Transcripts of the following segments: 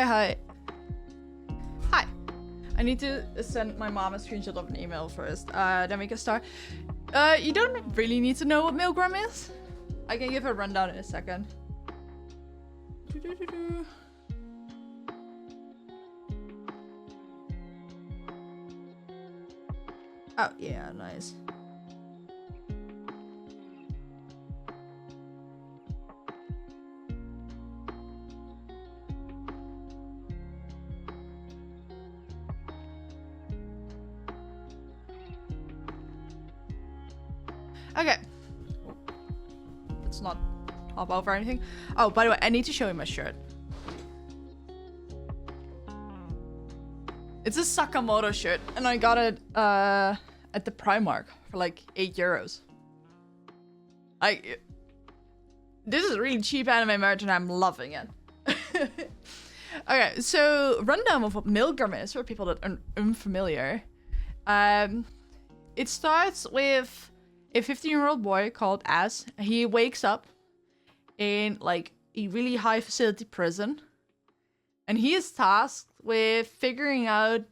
hi. Hi. I need to send my mom a screenshot of an email first. Then we can start. You don't really need to know what MILGRAM is. I can give a rundown in a second. Oh, yeah, nice. Okay. Let's not hop over anything. Oh, by the way, I need to show you my shirt. It's a Sakamoto shirt, and I got it at the Primark for like €8. This is really cheap anime merch, and I'm loving it. Okay, so rundown of what MILGRAM is for people that are unfamiliar. It starts with a 15-year-old boy called Az. He wakes up in like a really high facility prison, and he is tasked with figuring out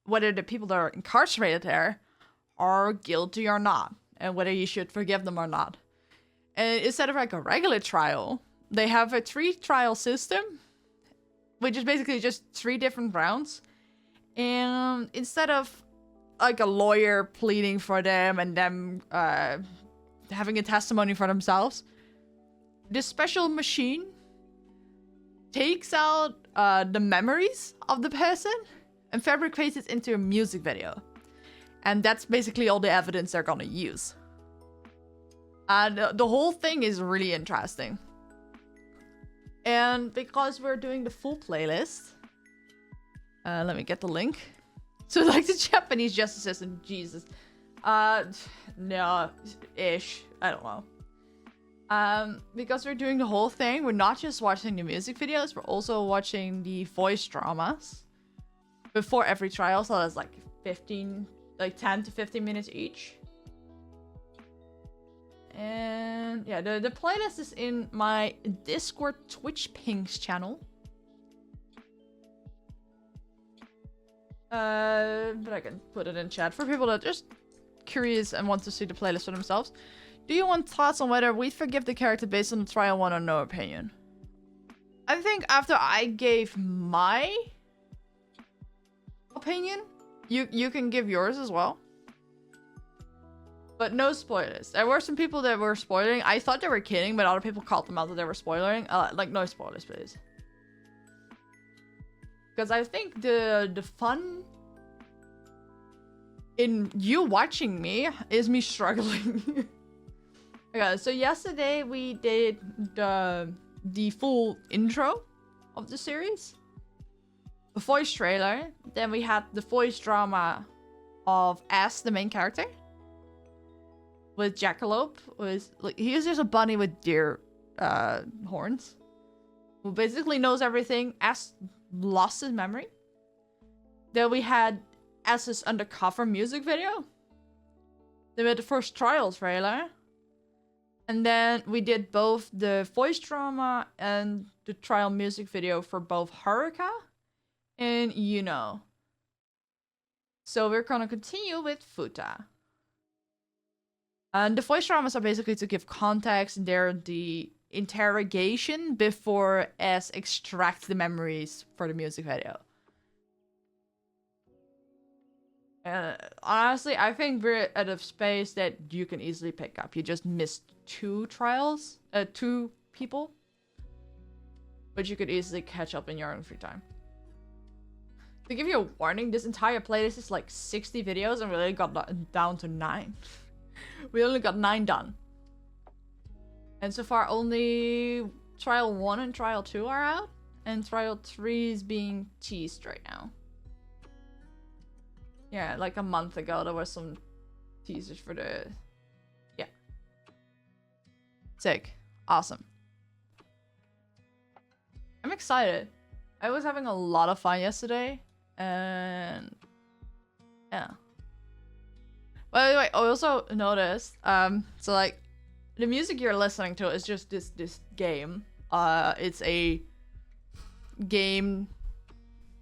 whether the people that are incarcerated there are guilty or not, and whether you should forgive them or not. And instead of like a regular trial, they have a 3-trial system, which is basically just 3 different rounds. And instead of like a lawyer pleading for them and them having a testimony for themselves, this special machine takes out the memories of the person and fabricates it into a music video. And that's basically all the evidence they're gonna use. And the whole thing is really interesting. And because we're doing the full playlist, let me get the link. So like the Japanese justice system, Jesus. No-ish, I don't know. Because we're doing the whole thing, we're not just watching the music videos, we're also watching the voice dramas before every trial, so that's like 10 to 15 minutes each. And yeah, the playlist is in my Discord Twitch Pings channel. But I can put it in chat for people that are just curious and want to see the playlist for themselves. Do you want thoughts on whether we forgive the character based on the trial 1 or no opinion? I think after I gave my opinion, you can give yours as well. But no spoilers. There were some people that were spoiling. I thought they were kidding, but other people called them out that they were spoiling. Like, no spoilers, please. Because I think the fun in you watching me is me struggling. Okay, so yesterday we did the full intro of the series. The voice trailer. Then we had the voice drama of Az, the main character. With Jackalope. He is just a bunny with deer horns. Who basically knows everything. Az lost his memory. Then we had Az's undercover music video. Then we had the first trial trailer. And then we did both the voice drama and the trial music video for both Haruka and Yuno. So we're gonna continue with Futa. And the voice dramas are basically to give context. They're the interrogation before Az extracts the memories for the music video. Honestly, I think we're at a space that you can easily pick up. You just missed 2 trials, 2 people. But you could easily catch up in your own free time. To give you a warning, this entire playlist is like 60 videos and we only got down to 9. We only got 9 done. And so far only trial 1 and trial 2 are out. And trial 3 is being teased right now. Yeah, like a month ago there was some teasers for the... Yeah. Sick. Awesome. I'm excited. I was having a lot of fun yesterday. And... yeah. By the way, I also noticed, so like, the music you're listening to is just this game. It's a game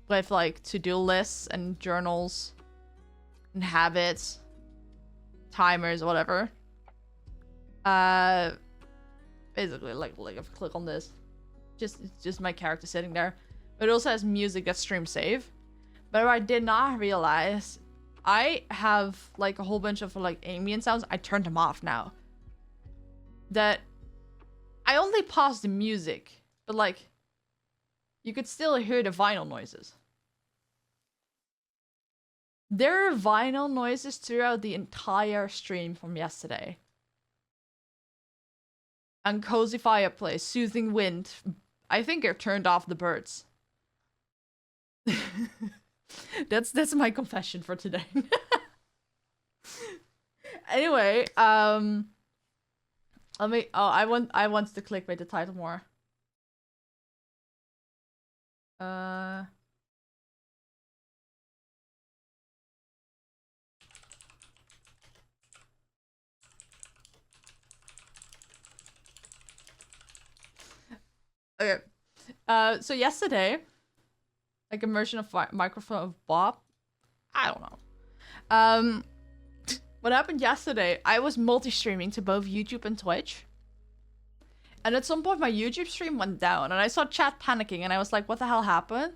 with like to-do lists and journals and habits, timers, whatever. Basically, like if I click on this, it's just my character sitting there. But it also has music that stream save. But I did not realize I have like a whole bunch of like ambient sounds. I turned them off now. That I only paused the music, but like you could still hear the vinyl noises. There are vinyl noises throughout the entire stream from yesterday. And cozy fireplace, soothing wind. I think I turned off the birds. That's my confession for today. Anyway, let me. Oh, I want to clickbait the title more. Okay. So yesterday, like immersion of microphone of Bob. I don't know. What happened yesterday? I was multi-streaming to both YouTube and Twitch. And at some point my YouTube stream went down and I saw chat panicking and I was like, what the hell happened?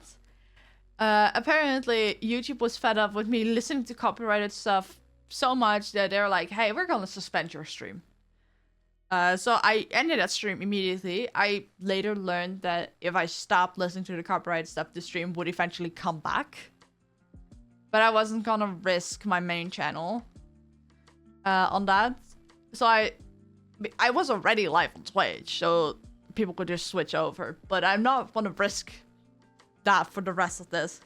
Apparently YouTube was fed up with me listening to copyrighted stuff so much that they're like, hey, we're gonna suspend your stream. So I ended that stream immediately. I later learned that if I stopped listening to the copyrighted stuff, the stream would eventually come back. But I wasn't gonna risk my main channel on that. So I was already live on Twitch, so people could just switch over. But I'm not gonna risk that for the rest of this.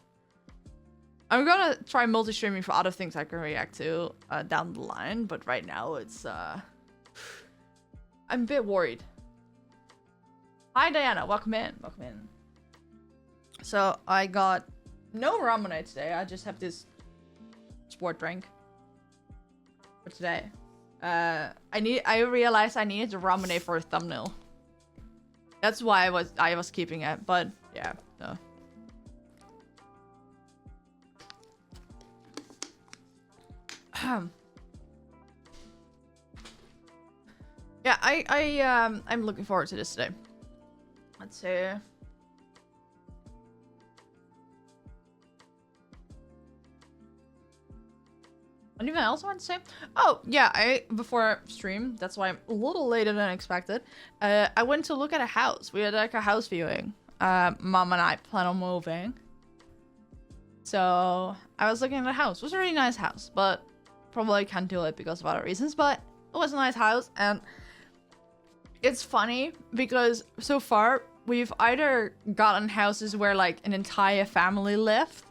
I'm gonna try multi-streaming for other things I can react to down the line, but right now it's I'm a bit worried. Hi Diana, welcome in, welcome in. So I got no ramen today. I just have this sport drink for today. I realized I needed the ramen for a thumbnail. That's why I was keeping it, but yeah, no. Yeah, I'm looking forward to this today. Let's see. Anything else I want to say? Oh, yeah, before stream, that's why I'm a little later than expected. I went to look at a house. We had like a house viewing. Mom and I plan on moving. So I was looking at a house. It was a really nice house, but probably can't do it because of other reasons. But it was a nice house, and it's funny because so far we've either gotten houses where like an entire family lived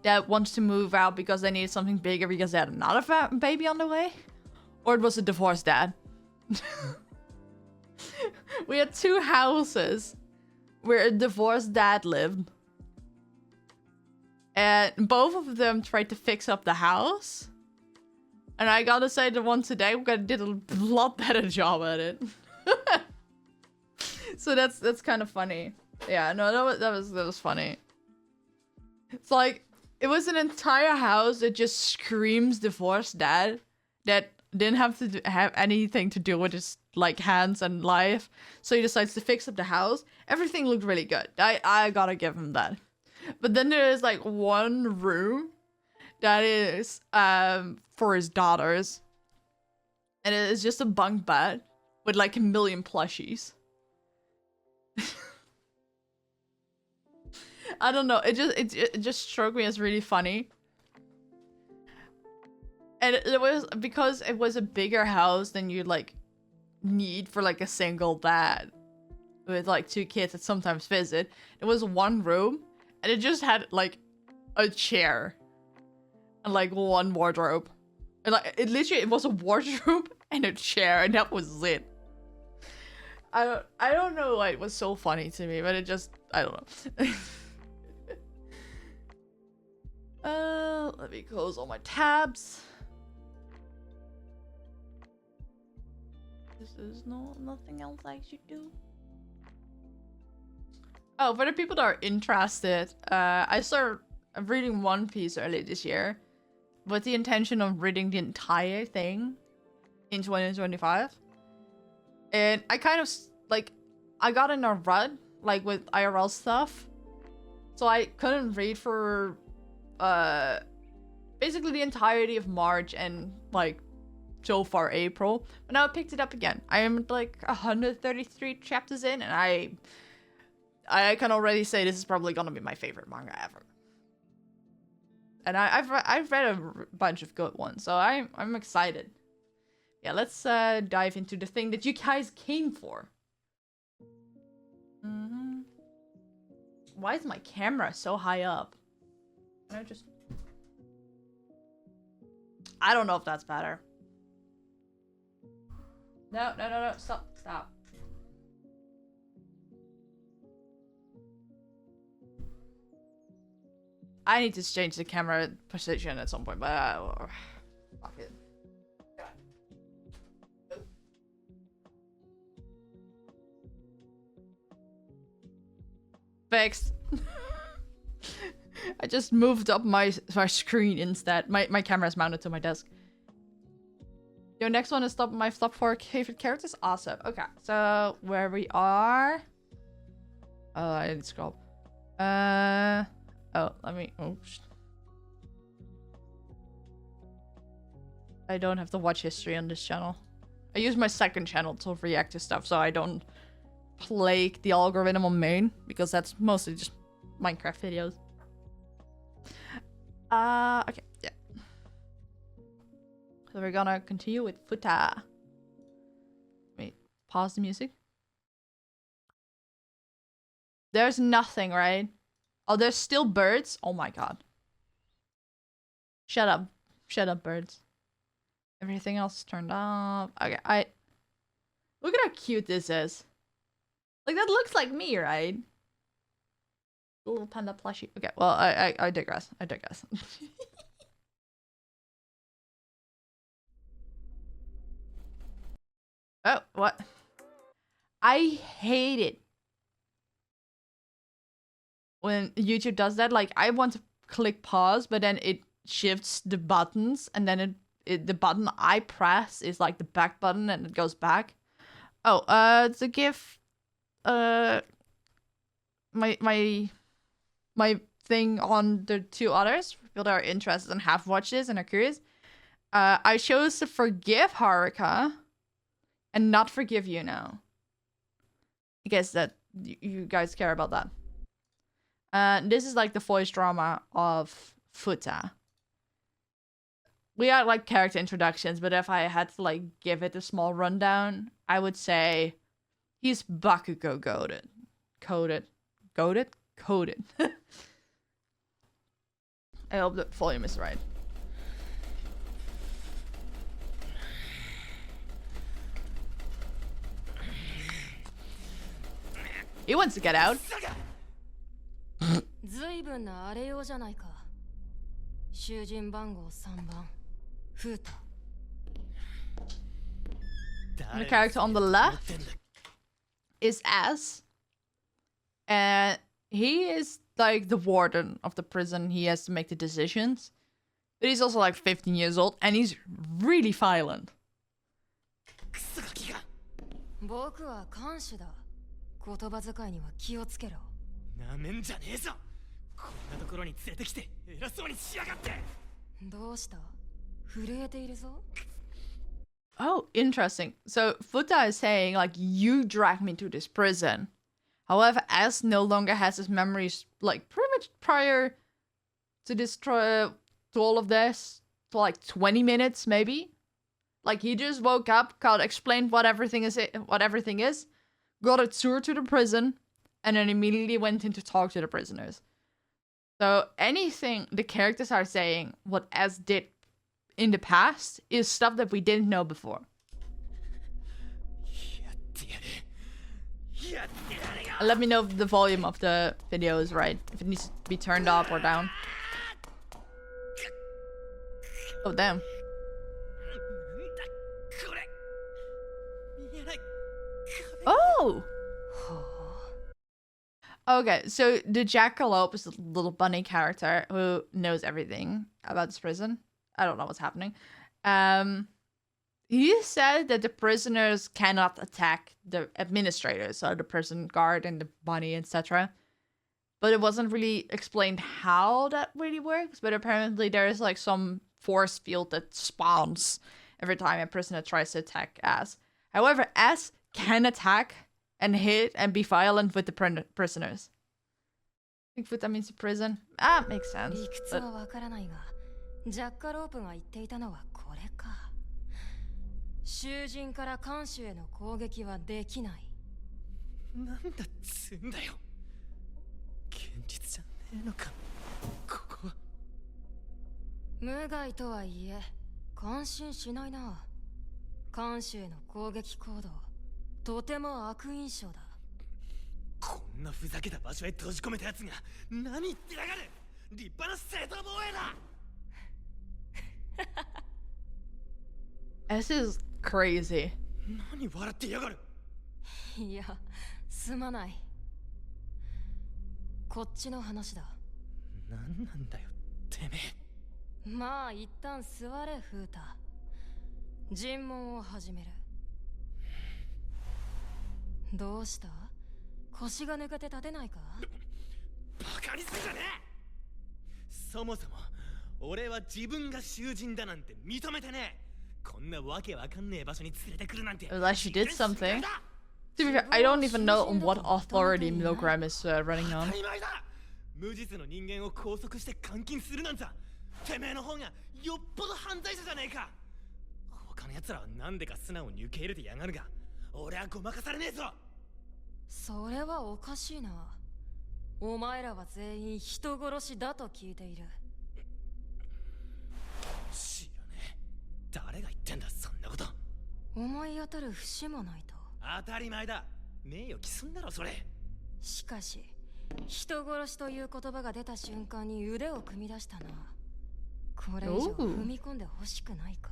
that wants to move out because they needed something bigger because they had another baby on the way, or it was a divorced dad. We had two houses where a divorced dad lived, and both of them tried to fix up the house. And I gotta say, the one today did a lot better job at it. So that's kind of funny. Yeah, no, that was funny. It's like it was an entire house that just screams divorced dad that didn't have to have anything to do with his like hands and life. So he decides to fix up the house. Everything looked really good. I gotta give him that. But then there is like one room that is for his daughters, and it is just a bunk bed with like a million plushies. I don't know. It just struck me as really funny. And it was because it was a bigger house than you'd like need for like a single dad with like two kids that sometimes visit. It was one room, and it just had like a chair and like one wardrobe. And like it was a wardrobe and a chair, and that was it. I don't know why it was so funny to me, but it just, I don't know. Let me close all my tabs. This is nothing else I should do. Oh, for the people that are interested, I started reading One Piece early this year with the intention of reading the entire thing in 2025. And I kind of, like, I got in a rut, like, with IRL stuff. So I couldn't read for, basically the entirety of March and, like, so far April. But now I picked it up again. I am, like, 133 chapters in, and I can already say this is probably gonna be my favorite manga ever. And I've read a bunch of good ones, so I'm excited. Yeah, let's dive into the thing that you guys came for. Why is my camera so high up? Can I just... I don't know if that's better. No, no, no, no, stop, stop. I need to change the camera position at some point, but fuck it. Fixed. I just moved up my screen instead. My camera is mounted to my desk. Your next one is my top 4 favorite characters. Awesome. Okay, so where we are. Oh, I didn't scroll. Oh, let me. Oops. I don't have to watch history on this channel. I use my second channel to react to stuff, so I don't plague the algorithm on main, because that's mostly just Minecraft videos. Okay, yeah. So we're gonna continue with Futa. Wait, pause the music. There's nothing, right? Oh, there's still birds? Oh my god. Shut up. Shut up, birds. Everything else turned off. Okay, look at how cute this is. Like, that looks like me, right? A little panda plushie. Okay, well, I digress. I digress. Oh, what? I hate it when YouTube does that. Like, I want to click pause, but then it shifts the buttons, and then the button I press is like the back button, and it goes back. Oh, to give my thing on the 2 others, for people that are interested and have watched this and are curious. I chose to forgive Haruka and not forgive you now. I guess that you guys care about that. This is like the voice drama of Futa. We had like character introductions, but if I had to like give it a small rundown, I would say he's Bakugo goated. Coded. I hope the volume is right. He wants to get out. And the character on the left is Az. And he is like the warden of the prison. He has to make the decisions. But he's also like 15 years old, and he's really violent. Oh, interesting. So Futa is saying, like, you dragged me to this prison. However, Az no longer has his memories, like, pretty much prior to this, to all of this, for like 20 minutes, maybe. Like, he just woke up, explained what everything is, got a tour to the prison, and then immediately went in to talk to the prisoners. So anything the characters are saying, what Az did in the past, is stuff that we didn't know before. Let me know if the volume of the video is right. If it needs to be turned up or down. Oh, damn. Oh! Okay, so the Jackalope is a little bunny character who knows everything about this prison. I don't know what's happening. He said that the prisoners cannot attack the administrators, so the prison guard and the bunny, etc. But it wasn't really explained how that really works. But apparently there is like some force field that spawns every time a prisoner tries to attack S. However, S can attack and hit and be violent with the prisoners. I think Futa means the prison. Ah, makes sense. 理屈はわからないが、ジャッカロープが言っていたのはこれか。囚人から看守への攻撃はできない。なんだっつんだよ。現実じゃねえのか。ここは。無害とはいえ、感心しないな。看守への攻撃行動、とても悪印象だ。こんなふざけた場所へ閉じ込めたやつが何言ってやがる。立派な正当防衛だ。S is crazy. 何笑ってやがる。いや、すまない。こっちの話だ。何なんだよ、てめえ。まあ一旦座れ、フータ。尋問を始める。どうした？腰が抜けて立てないか？バカにするじゃねえ。そもそも俺は自分が囚人だなんて認めてねえ。こんなわけわかんねえ場所に連れてくるなんて。Unless she did something. To be fair, I don't even know on what authority MILGRAM is running on. 無実の人間を拘束して監禁するなんざ、てめえの方がよっぽど犯罪者じゃねえか。他の奴らはなんでか素直に受け入れてやがるが、俺はごまかされねえぞ。それはおかしいな。お前らは全員人殺しだと聞いている。知らねえ。誰が言ってんだそんなこと。思い当たる節もないと。当たり前だ。名誉毀損だろそれ。しかし人殺しという言葉が出た瞬間に腕を組み出したな。これ以上踏み込んでほしくないか。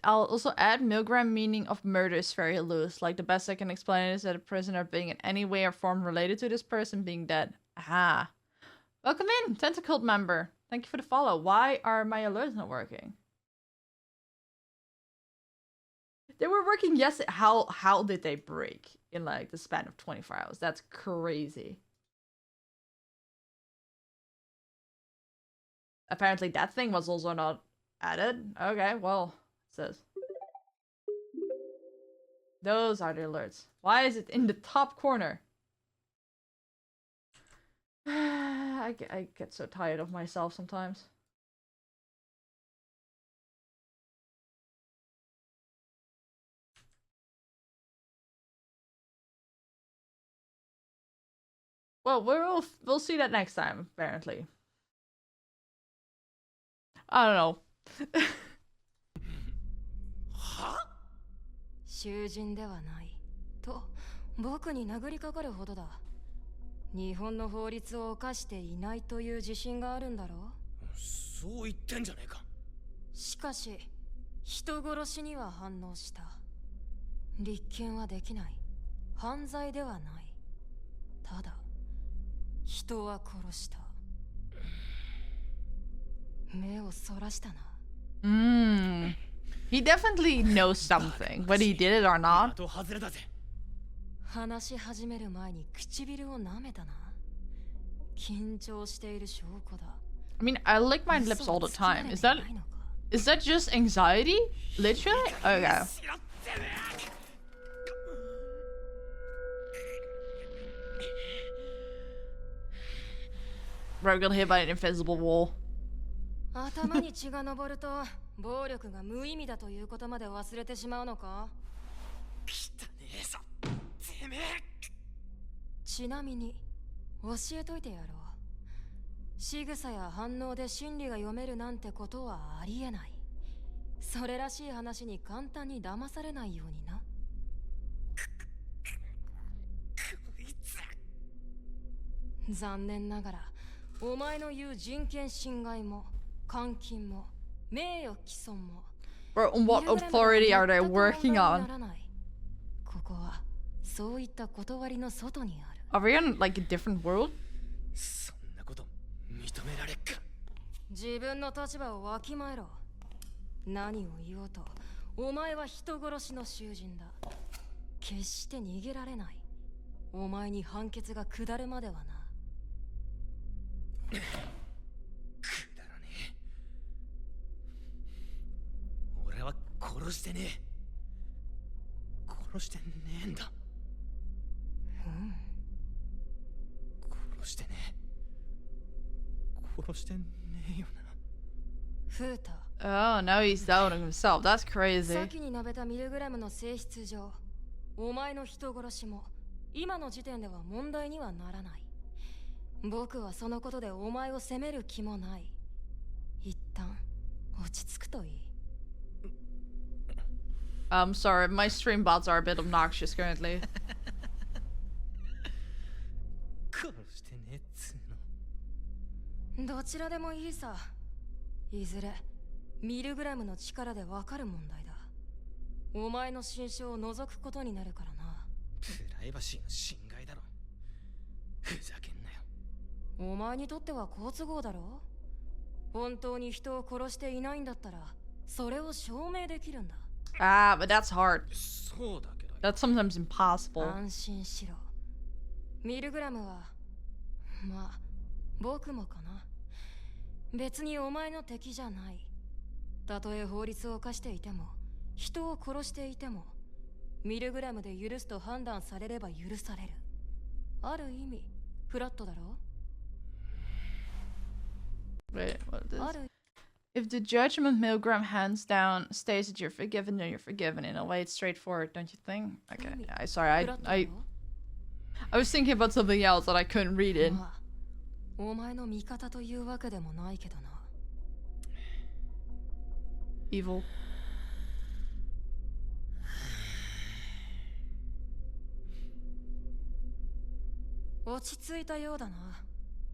I'll also add MILGRAM meaning of murder is very loose. Like the best I can explain it is that a prisoner being in any way or form related to this person being dead. Aha. Welcome in, Tentacled member. Thank you for the follow. Why are my alerts not working? They were working yesterday. How did they break in like the span of 24 hours? That's crazy. Apparently that thing was also not added. Okay, well. Says those are the alerts. Why is it in the top corner? I get so tired of myself sometimes. Well, we'll see that next time, apparently. I don't know. 囚人ではないと僕に殴りかかるほどだ。日本の法律を犯していないという自信があるんだろう。そう言ってんじゃねえか。しかし人殺しには反応した。立件はできない。犯罪ではない。ただ人は殺した。目をそらしたな。He definitely knows something, whether he did it or not. 話し始める前に唇を舐めたな。緊張している証拠だ。I mean, I lick my lips all the time. Is that just anxiety? Literally? Okay. We're gonna hit by an invisible wall. 頭に血が上ると暴力が無意味だということまで忘れてしまうのか。汚ねえぞ、てめえ。ちなみに教えといてやろう。仕草や反応で心理が読めるなんてことはありえない。それらしい話に簡単に騙されないようにな。残念ながらお前の言う人権侵害も監禁も名誉毀損も Bro, on what authority are they working on? ここはそういった断りの外にある。Are we in like a different world? そんなこと認められっか。自分の立場をわきまえろ。何を言おうとお前は人殺しの囚人だ。決して逃げられない。お前に判決が下るまではな。くだらねえ。俺は殺してねえ。殺してねえんだ。殺してねえ。殺してねえよな。フータ。Oh, now he's doubting himself. That's crazy. 先に述べたミルグラムの性質上、お前の人殺しも今の時点では問題にはならない。僕はそのことでお前を責める気もない。一旦落ち着くといい。I'm sorry, my stream bots are a bit obnoxious currently. 殺してねえっつうの。どちらでもいいさ。いずれミルグラムの力でわかる問題だ。お前の心象を除くことになるからな。プライバシーの侵害だろ。ふざけんなよ。お前にとっては好都合だろ。本当に人を殺していないんだったらそれを証明できるんだ。Ah, but that's hard. そうだけど。 That's sometimes impossible. 安心しろ。ミルグラムはまあ僕もかな。別にお前の敵じゃない。たとえ法律を犯していても人を殺していてもミルグラムで許すと判断されれば許される。ある意味フラットだろ。 Wait, what is あ this? る If the judgment Milgram hands down states that you're forgiven, then you're forgiven. In a way, it's straightforward, don't you think? Okay, sorry, フラットだろ。 I was thinking about something else that I couldn't read in. まあお前の味方というわけでもないけどな。 Evil. 落ち着いたようだな。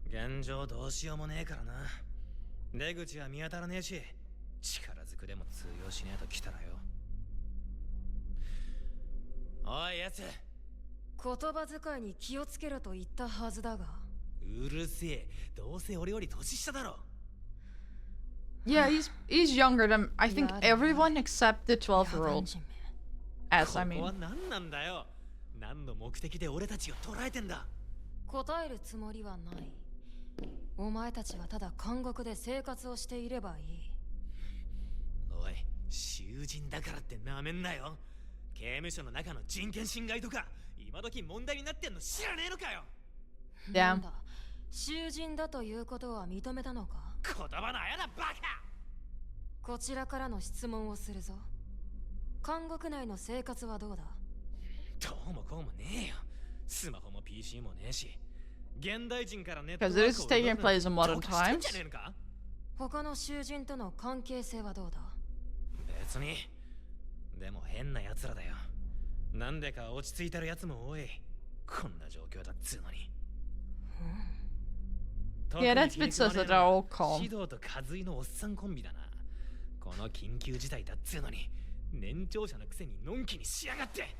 現状どうしようもねえからな。出口は見当たらねえし、力ずくでも通用しねえと来たらよ。おいやつ、言葉遣いに気をつけろと言ったはずだが。うるせえ。どうせ俺より年下だろ。 Yeah, he's younger than I think Yeah, everyone except the 12-year-old. 人め。 As I ここは mean. 何なんだよ。何の目的で俺たちを捕らえてんだ。答えるつもりはない。お前たちはただ監獄で生活をしていればいい。おい、囚人だからってなめんなよ。刑務所の中の人権侵害とか今時問題になってんの知らねえのかよ。なんだ、囚人だということは認めたのか。言葉のあやだバカ。こちらからの質問をするぞ。監獄内の生活はどうだ。どうもこうもねえよ。スマホも PC もねえし、現代人からネットワ Because ー it ク is を taking 奪う place in なんて modern どうかしてん times. じゃねえのか。他の囚人との関係性はどうだ。別に。でも変な奴らだよ。なんでか落ち着いてる奴も多い。こんな状況だっつうのに。Yeah, that's a bit sus that they're all calm. シドとカズイのおっさんコンビだな。この緊急事態だっつうのに、年長者のくせにのんきにしやがって。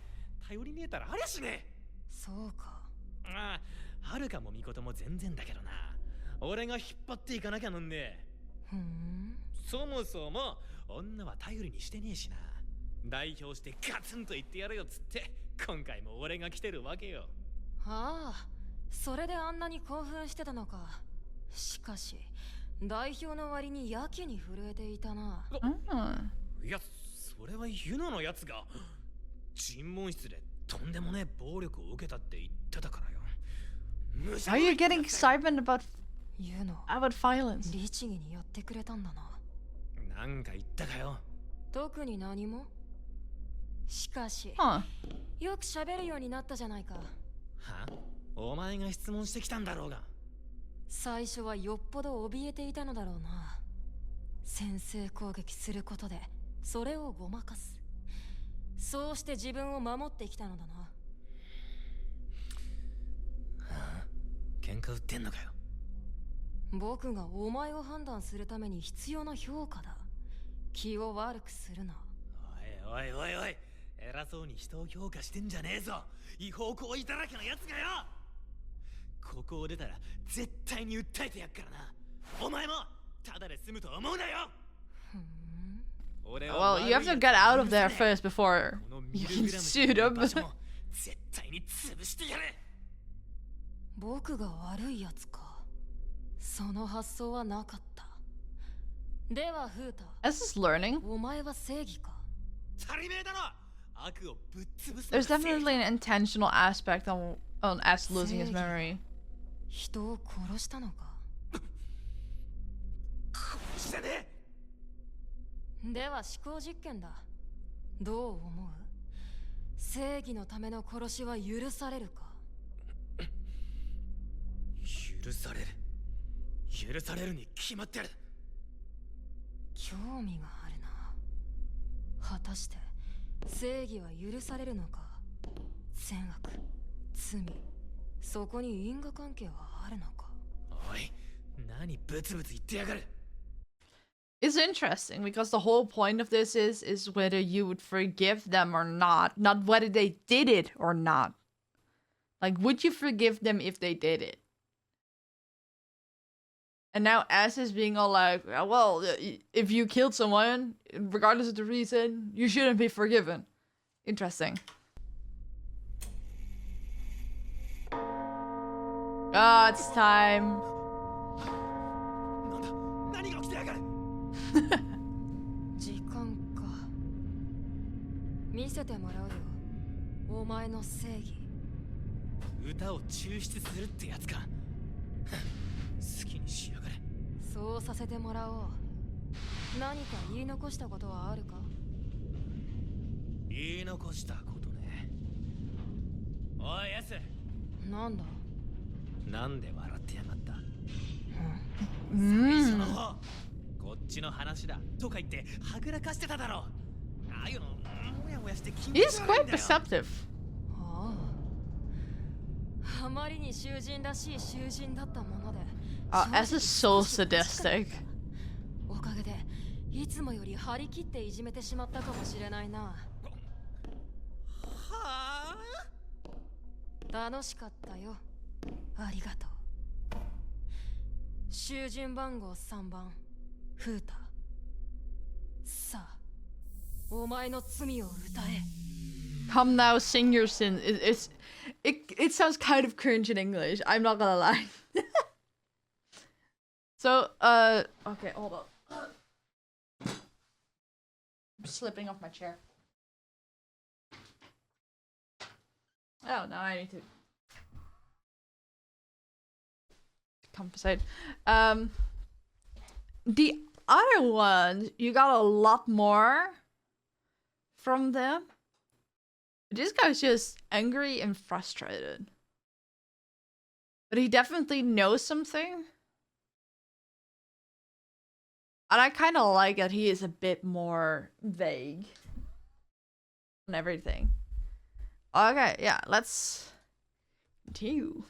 頼りねえたらありゃしねえ。そうか。ああ、はるかもみことも全然だけどな。俺が引っ張っていかなきゃなんねえ。ふん。そもそも女は頼りにしてねえしな。代表してガツンと言ってやるよっつって今回も俺が来てるわけよ。ああ、それであんなに興奮してたのか。しかし代表の割にやけに震えていたな。 Oh. いや、それはユノのやつが尋問室でとんでもねえ暴力を受けたって言ってたからよ。 Are you getting excitement about 言うの violence? 律儀にやってくれたんだな。なんか言ったかよ。特に何も。しかし、 Huh. よく喋るようになったじゃないか。は？お前が質問してきたんだろうが。最初はよっぽど怯えていたのだろうな。先制攻撃することでそれをごまかす。そうして自分を守ってきたのだな。はあ、喧嘩売ってんのかよ。僕がお前を判断するために必要な評価だ。気を悪くするな。おいおいおいおい、偉そうに人を評価してんじゃねえぞ。違法行為だらけのやつがよ。ここを出たら絶対に訴えてやっからな。お前もただで済むと思うなよ。 Well, you have to get out of there first before you can shoot him. 絶対に潰してやれ。僕が悪いやつか。その発想はなかった。ではフータ、 As is learning. お前は正義か。足りめえだろ。悪をぶっ潰す。 There's definitely an intentional aspect on S losing his memory. 人を殺したのか。殺してね。では思考実験だ。どう思う？正義のための殺しは許されるか？許される。許されるに決まってる。興味があるな。果たして正義は許されるのか？善悪、罪、そこに因果関係はあるのか？おい、何ブツブツ言ってやがる。 It's interesting because the whole point of this is whether you would forgive them or not whether they did it or not. Like, would you forgive them if they did it? And now S is being all like, well, if you killed someone, regardless of the reason, you shouldn't be forgiven. Interesting. Ah, it's time. なんだ、何が起きてやがる。時間か。見せてもらうよ。お前の正義。歌を抽出するってやつか。好きにしやがれ。そうさせてもらおう。何か言い残したことはあるか？言い残したことね。おい、やす。なんだ？なんで笑ってやがった？Mm. 最初の方。こっちの話だとか言ってはぐらかしてただろう。ああいうのもやもやして気に He's quite perceptive. ああ。あまりに囚人らしい囚人だったもので。S is so sadistic. おかげでいつもより張り切っていじめてしまったかもしれないな。はあ。楽しかったよ。ありがとう。囚人番号3番。フータ。さあ、お前の罪を歌え。 Come now, sing your sin. It sounds kind of cringe in English. I'm not gonna lie. So, okay, hold on. I'm slipping off my chair. Oh, now I need to compensate. The other ones, you got a lot more from them. This guy's just angry and frustrated. But he definitely knows something. And I kind of like that he is a bit more vague on everything. Okay, yeah, let's continue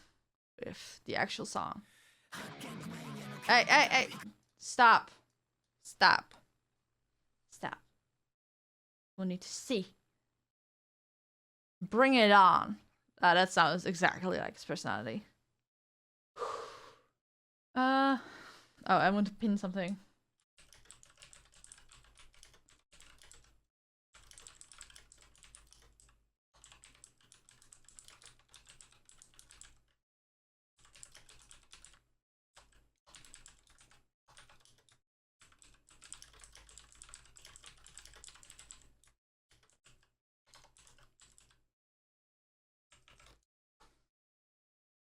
with the actual song. Hey, hey, hey! Stop. Stop. Stop. We need to see. Bring it on. That sounds exactly like his personality. Oh, I want to pin something.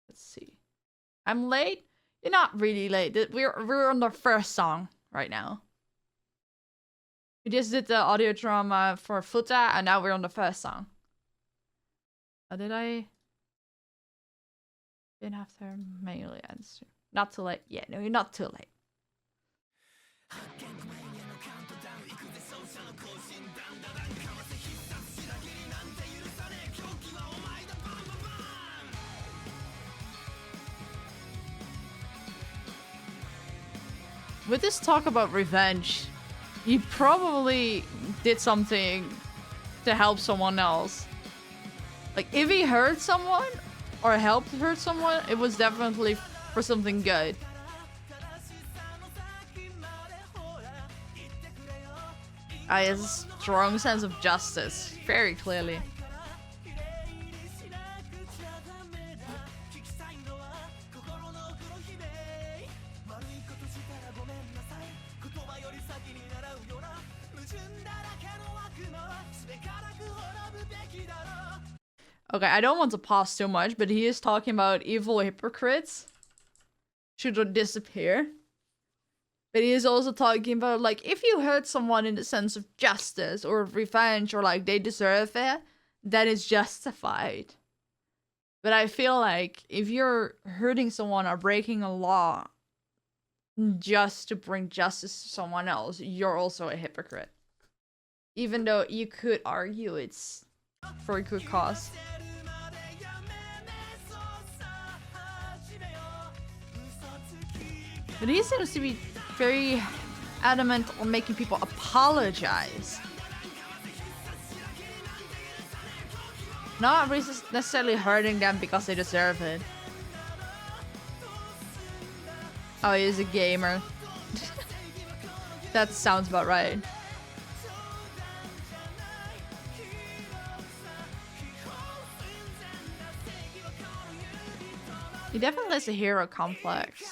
Let's see. I'm late? You're not really late. We're on the first song right now. We just did the audio drama for Futa, and now we're on the first song. Oh, did I? Didn't have to manually answer. Not too late. Yeah, no, you're not too late. With this talk about revenge, he probably did something to help someone else. Like, if he hurt someone, or helped hurt someone, it was definitely for something good. I have a strong sense of justice, very clearly. Okay, I don't want to pause too much, but he is talking about evil hypocrites should disappear. But he is also talking about, like, if you hurt someone in the sense of justice or revenge or, like, they deserve it, that is justified. But I feel like if you're hurting someone or breaking a law just to bring justice to someone else, you're also a hypocrite. Even though you could argue it's for a good cause. But he seems to be very adamant on making people apologize. Not necessarily hurting them because they deserve it. Oh, he's a gamer. That sounds about right. He definitely has a hero complex.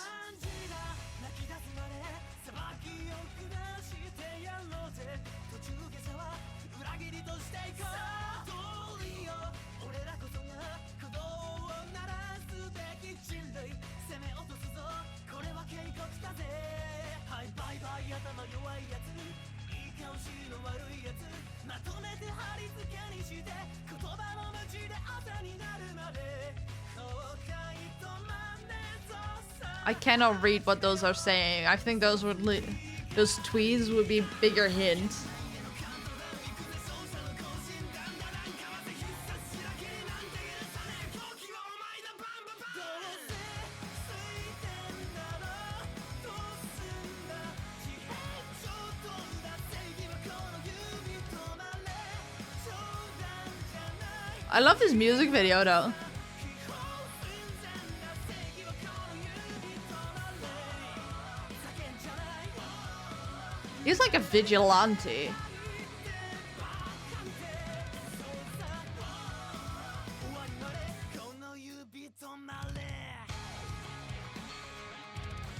I cannot read what those are saying. I think those would those tweets would be bigger hints. I love this music video though. He's like a vigilante.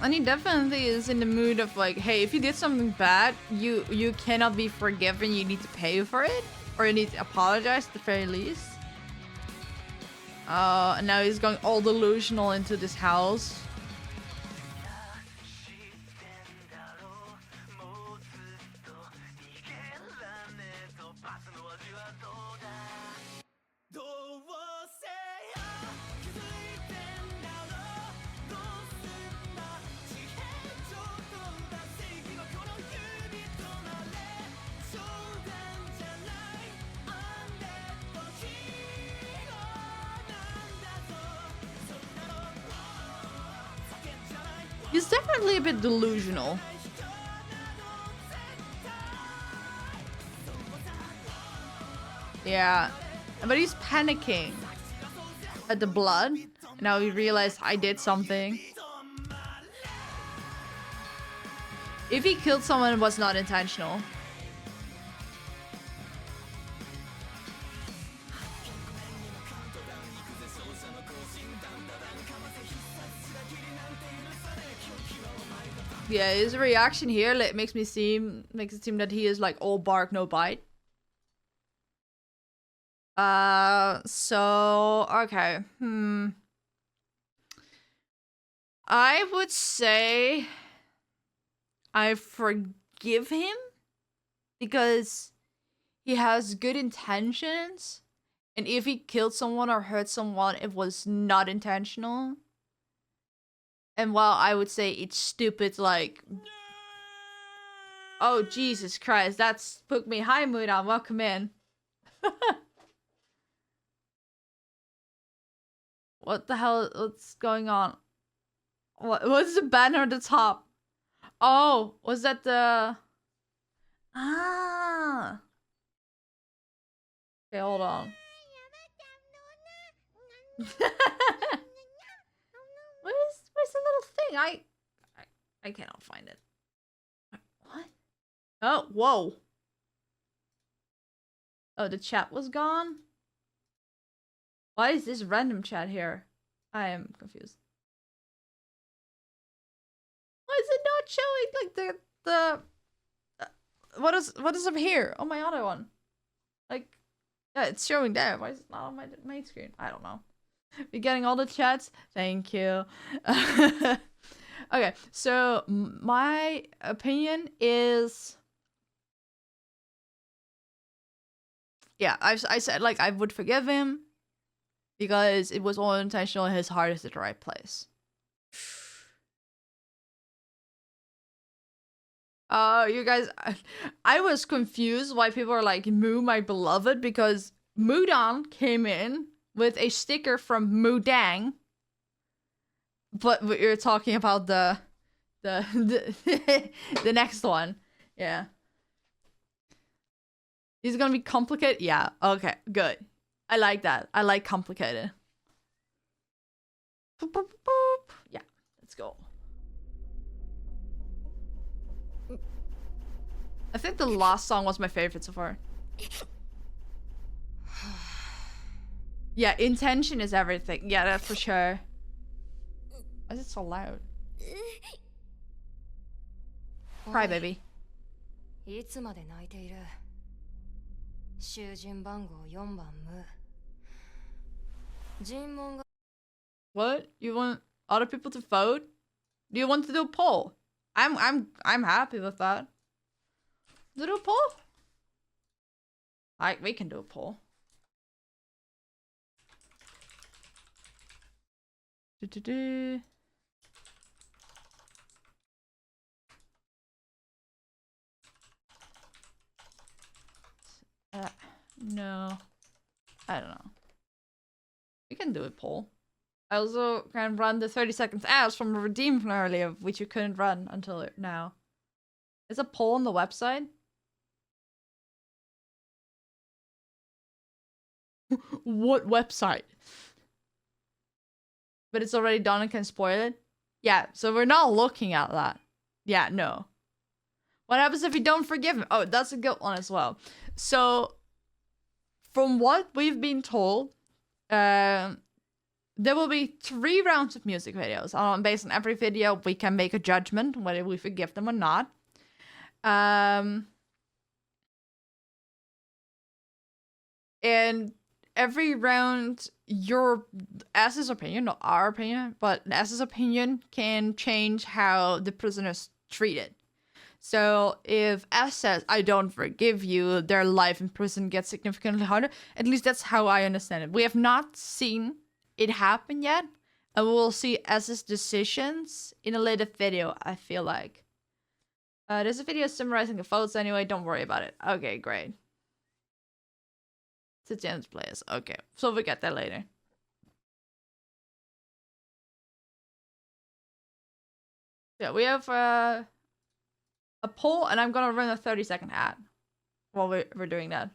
And he definitely is in the mood of like, hey, if you did something bad, you cannot be forgiven, you need to pay for it. Or you need to apologize at the very least. And now he's going all delusional into this house. He's definitely a bit delusional. Yeah, but he's panicking at the blood. Now he realized I did something. If he killed someone, it was not intentional. Yeah, his reaction here makes it seem that he is like all bark, no bite. So okay. I would say I forgive him because he has good intentions, and if he killed someone or hurt someone, it was not intentional. And while I would say it's stupid, like... Oh, Jesus Christ, that spooked me. Hi, Mudan, welcome in. What the hell? What's going on? What's the banner at the top? Oh, was that the... Okay, hold on. Where's the little thing? I cannot find it. What? Oh, whoa. Oh, the chat was gone? Why is this random chat here? I am confused. Why is it not showing like the what is up here on my other one? Like, yeah, it's showing there. Why is it not on my main screen? I don't know. We're getting all the chats. Thank you. Okay, so my opinion is, yeah, I said like I would forgive him because it was all intentional. His heart is at the right place. You guys, I was confused why people are like Mu, my beloved, because Mudan came in with a sticker from Mudang, but we're talking about the the next one. Yeah. He's gonna be complicated? Yeah, okay, good. I like that. I like complicated. Boop, boop, boop. Yeah, let's go. I think the last song was my favorite so far. Yeah, intention is everything. Yeah, that's for sure. Why is it so loud? Cry, baby. What? You want other people to vote? Do you want to do a poll? I'm happy with that. Do a poll? We can do a poll. No. I don't know. We can do a poll. I also can run the 30 seconds ads from a redeem from earlier, which you couldn't run until now. Is a poll on the website? What website? But it's already done and can spoil it? Yeah, so we're not looking at that. Yeah, no. What happens if you don't forgive him? Oh, that's a good one as well. So, from what we've been told, there will be 3 rounds of music videos. Based on every video, we can make a judgment whether we forgive them or not. And every round, your S's opinion, not our opinion, but S's opinion can change how the prisoner's treated. So if S says, I don't forgive you, their life in prison gets significantly harder. At least that's how I understand it. We have not seen it happen yet. And we'll see S's decisions in a later video, I feel like. There's a video summarizing the votes anyway. Don't worry about it. Okay, great. It's a chance players. Okay, so we'll get that later. Yeah, we have a poll, and I'm gonna run a 30-second ad while we're doing that.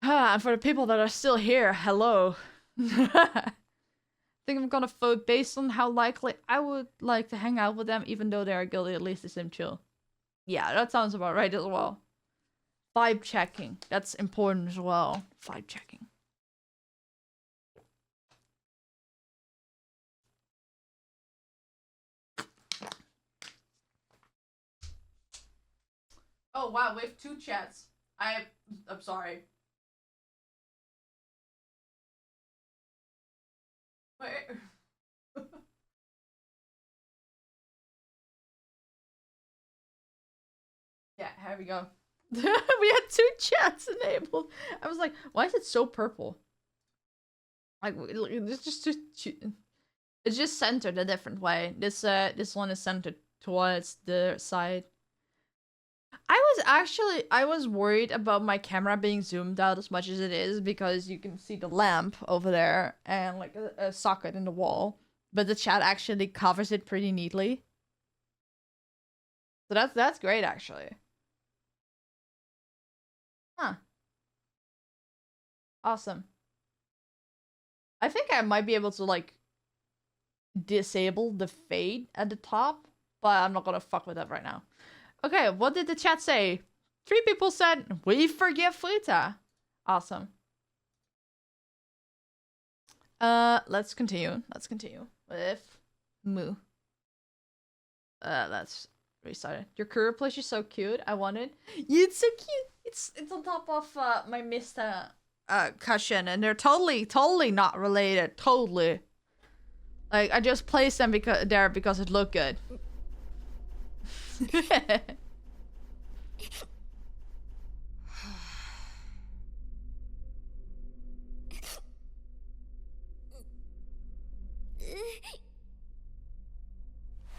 And for the people that are still here, hello. I think I'm gonna vote based on how likely I would like to hang out with them, even though they are guilty. At least they seem chill. Yeah, that sounds about right as well. Vibe checking. That's important as well. Vibe checking. Oh wow, we have 2 chats. I'm sorry. Wait. Yeah, here we go. We had 2 chats enabled. I was like, why is it so purple? Like, it's just centered a different way. This one is centered towards the side. I was worried about my camera being zoomed out as much as it is because you can see the lamp over there and like a socket in the wall, but the chat actually covers it pretty neatly. So that's great actually. Huh. Awesome. I think I might be able to like disable the fade at the top, but I'm not gonna fuck with that right now. Okay, what did the chat say? 3 people said, we forgive Futa. Awesome. Let's continue. Let's continue with Mu. Let's restart it. Your Kuro plush is so cute. I want it. Yeah, it's so cute. It's on top of my Mista cushion, and they're totally not related. Totally. Like, I just placed them because it looked good.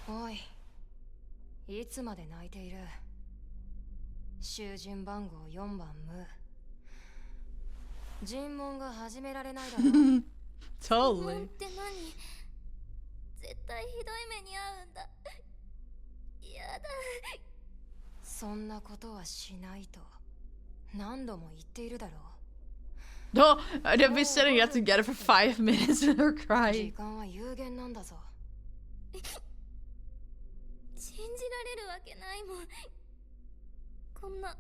Oi, いつまで泣いている？囚人番号4番ム。尋問が始められないだろ。Totally. って何？絶対ひどい目に遭うんだ。やだ。そんなことはしないと何度も言っているだろう。 No, they've been sitting here together for 5 minutes and they're 時 crying. 間は有限なんだぞ。信じられるわけないもん。こんな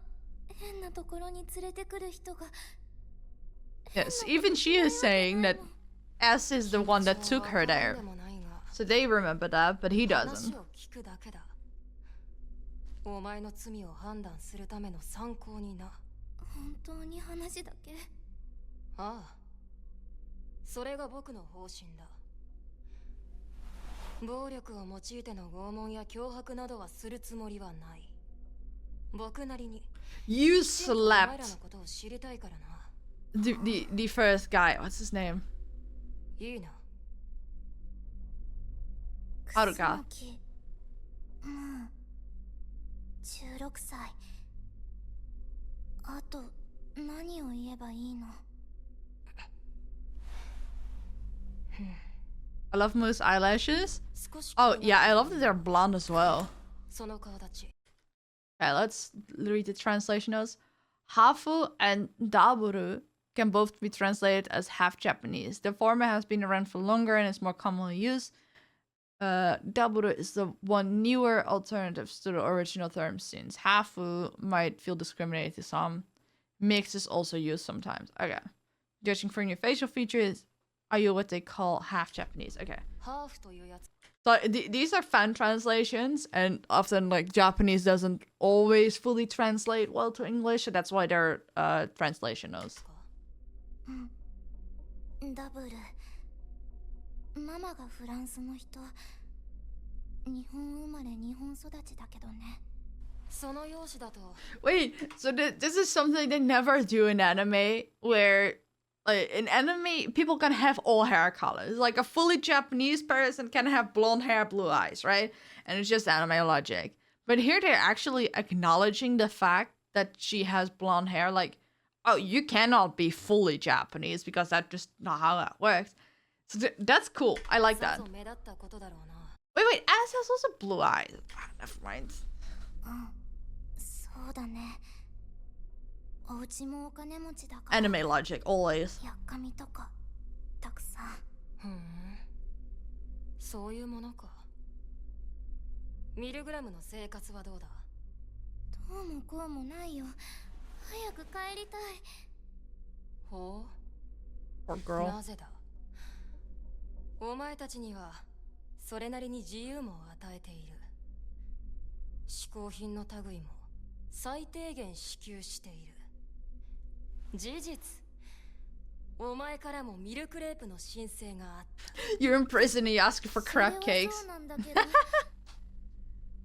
変なところに連れてくる人が。 Yes, even she is saying that S is the one that took her there. So they remember that, but he doesn't. 話を聞くだけだ。お前の罪を判断するための参考にな。本当に話だけ？ああ、それが僕の方針だ。暴力を用いての拷問や脅迫などはするつもりはない。僕なりに You お前ら slept のことを知りたいからな。the first guy. What's his name? いいな。はるか。もう16歳。あと何を言えばいいの？ I love Moo's eyelashes. 少し Oh, yeah, I love that they're blonde as well. その顔立ち。 Okay, let's read the translation notes. Hafu and Daburu can both be translated as half Japanese. The former has been around for longer and is more commonly used. Daburu is the one newer alternative to the original term, since Hafu might feel discriminated to some. Mix is also used sometimes. Okay. Judging from your facial features, are you what they call half Japanese? Okay. ハーフというやつ。 So these are fan translations, and often like Japanese doesn't always fully translate well to English, so that's why they're translation notes. ダブル。ママがフランスの人。日本生まれ日本育ちだけどね。その容姿だと。 Wait, so this is something they never do in anime, where like in anime people can have all hair colors. Like a fully Japanese person can have blonde hair, blue eyes, right? And it's just anime logic. But here they're actually acknowledging the fact that she has blonde hair. Like, oh, you cannot be fully Japanese because that's just not how that works. So that's cool. I like that. さぞ目立ったことだろうな。 Wait, Ass has also blue eyes. Ah, never mind. そうだね。お家もお金持ちだから。 Anime logic, always. やっかみとかたくさん。ふん。そういうものか。ミルグラムの生活はどうだ？どうもこうもないよ。早く帰りたい。ほう。 Poor girl. なぜだ？お前たちにはそれなりに自由も与えている。嗜好品の類も最低限支給している。事実、お前からもミルクレープの申請があった。 You're in prison and you ask for それは crab cakes. そうなんだけど。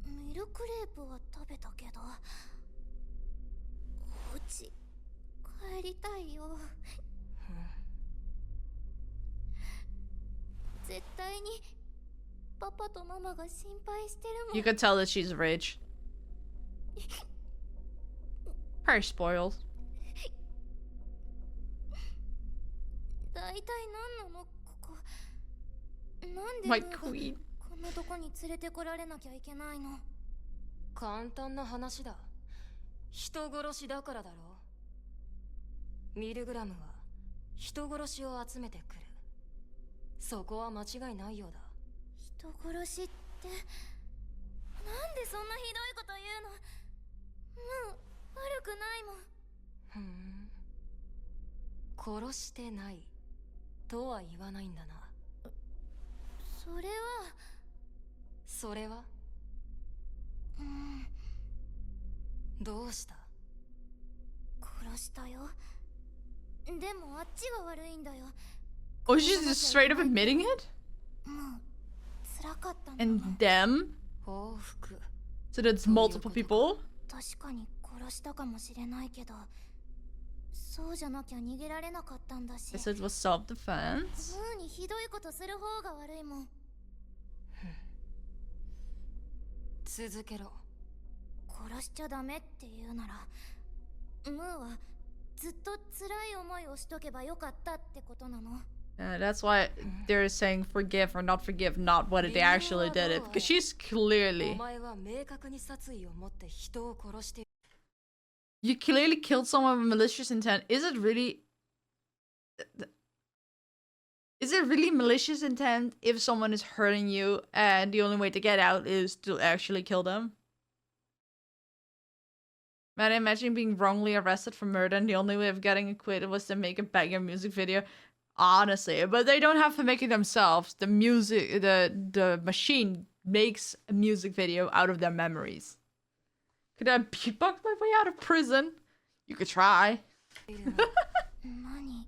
ミルクレープは食べたけど。お家帰りたいよ。絶対にパパとママが心配してるもん。 You can tell that she's rich. Very spoiled. 大体何なのここ。なんで My ムーが queen. こんなとこに連れてこられなきゃいけないの？簡単な話だ。人殺しだからだろう。ミルグラムは人殺しを集めてくる。そこは間違いないようだ。人殺しって、なんでそんなひどいこと言うの？もう悪くないもん。ふん。殺してないとは言わないんだな。それはどうした？殺したよ。でもあっちが悪いんだよ。 Oh, she's just straight up admitting it? もう辛かったんだ And もん。 them? 報復。 So that's multiple people? 確かに殺したかもしれないけど、そうじゃなきゃ逃げられなかったんだし。 So it was self-defense? ムーにひどいことする方が悪いもん。続けろ。殺しちゃダメって言うなら、ムーはずっと辛い思いをしとけばよかったってことなの。 That's why they're saying forgive or not forgive, not what they actually did it. Because she's お clearly... 前は明確に殺意を持って人を殺している。 You clearly killed someone with malicious intent. Is it really... Is it really malicious intent if someone is hurting you and the only way to get out is to actually kill them? Man, imagine being wrongly arrested for murder and the only way of getting acquitted was to make a banger music video. Honestly, but they don't have to make it themselves. The music, the machine makes a music video out of their memories. Could I beatbox my way out of prison? You could try. 何？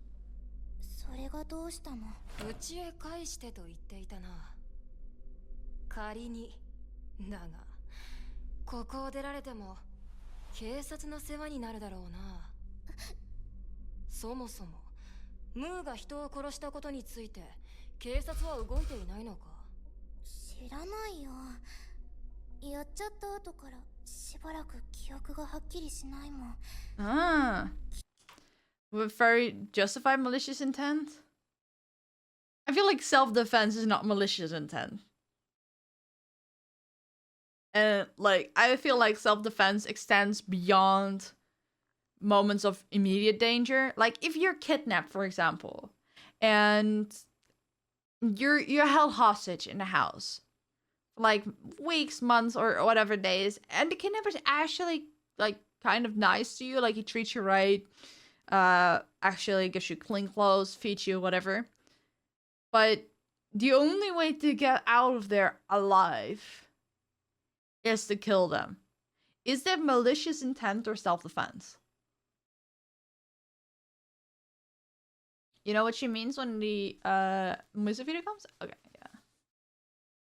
それがどうしたの？家へ返してと言っていたな。仮にだが、ここを出られても警察の世話になるだろうな。そもそもムーが人を殺したことについて警察は動いていないのか？知らないよ。やっちゃった後からしばらく記憶がはっきりしないもん。Ah. With very justified malicious intent? I feel like self-defense is not malicious intent. And, like, I feel like self-defense extends beyond moments of immediate danger. Like, if you're kidnapped, for example, and you're held hostage in a house for, like, weeks, months, or whatever days, and the kidnapper's actually, like, kind of nice to you, like, he treats you right, actually gives you clean clothes, feeds you, whatever. But the only way to get out of there alive is to kill them. Is that malicious intent or self-defense? You know what she means when the music video comes? Okay, yeah.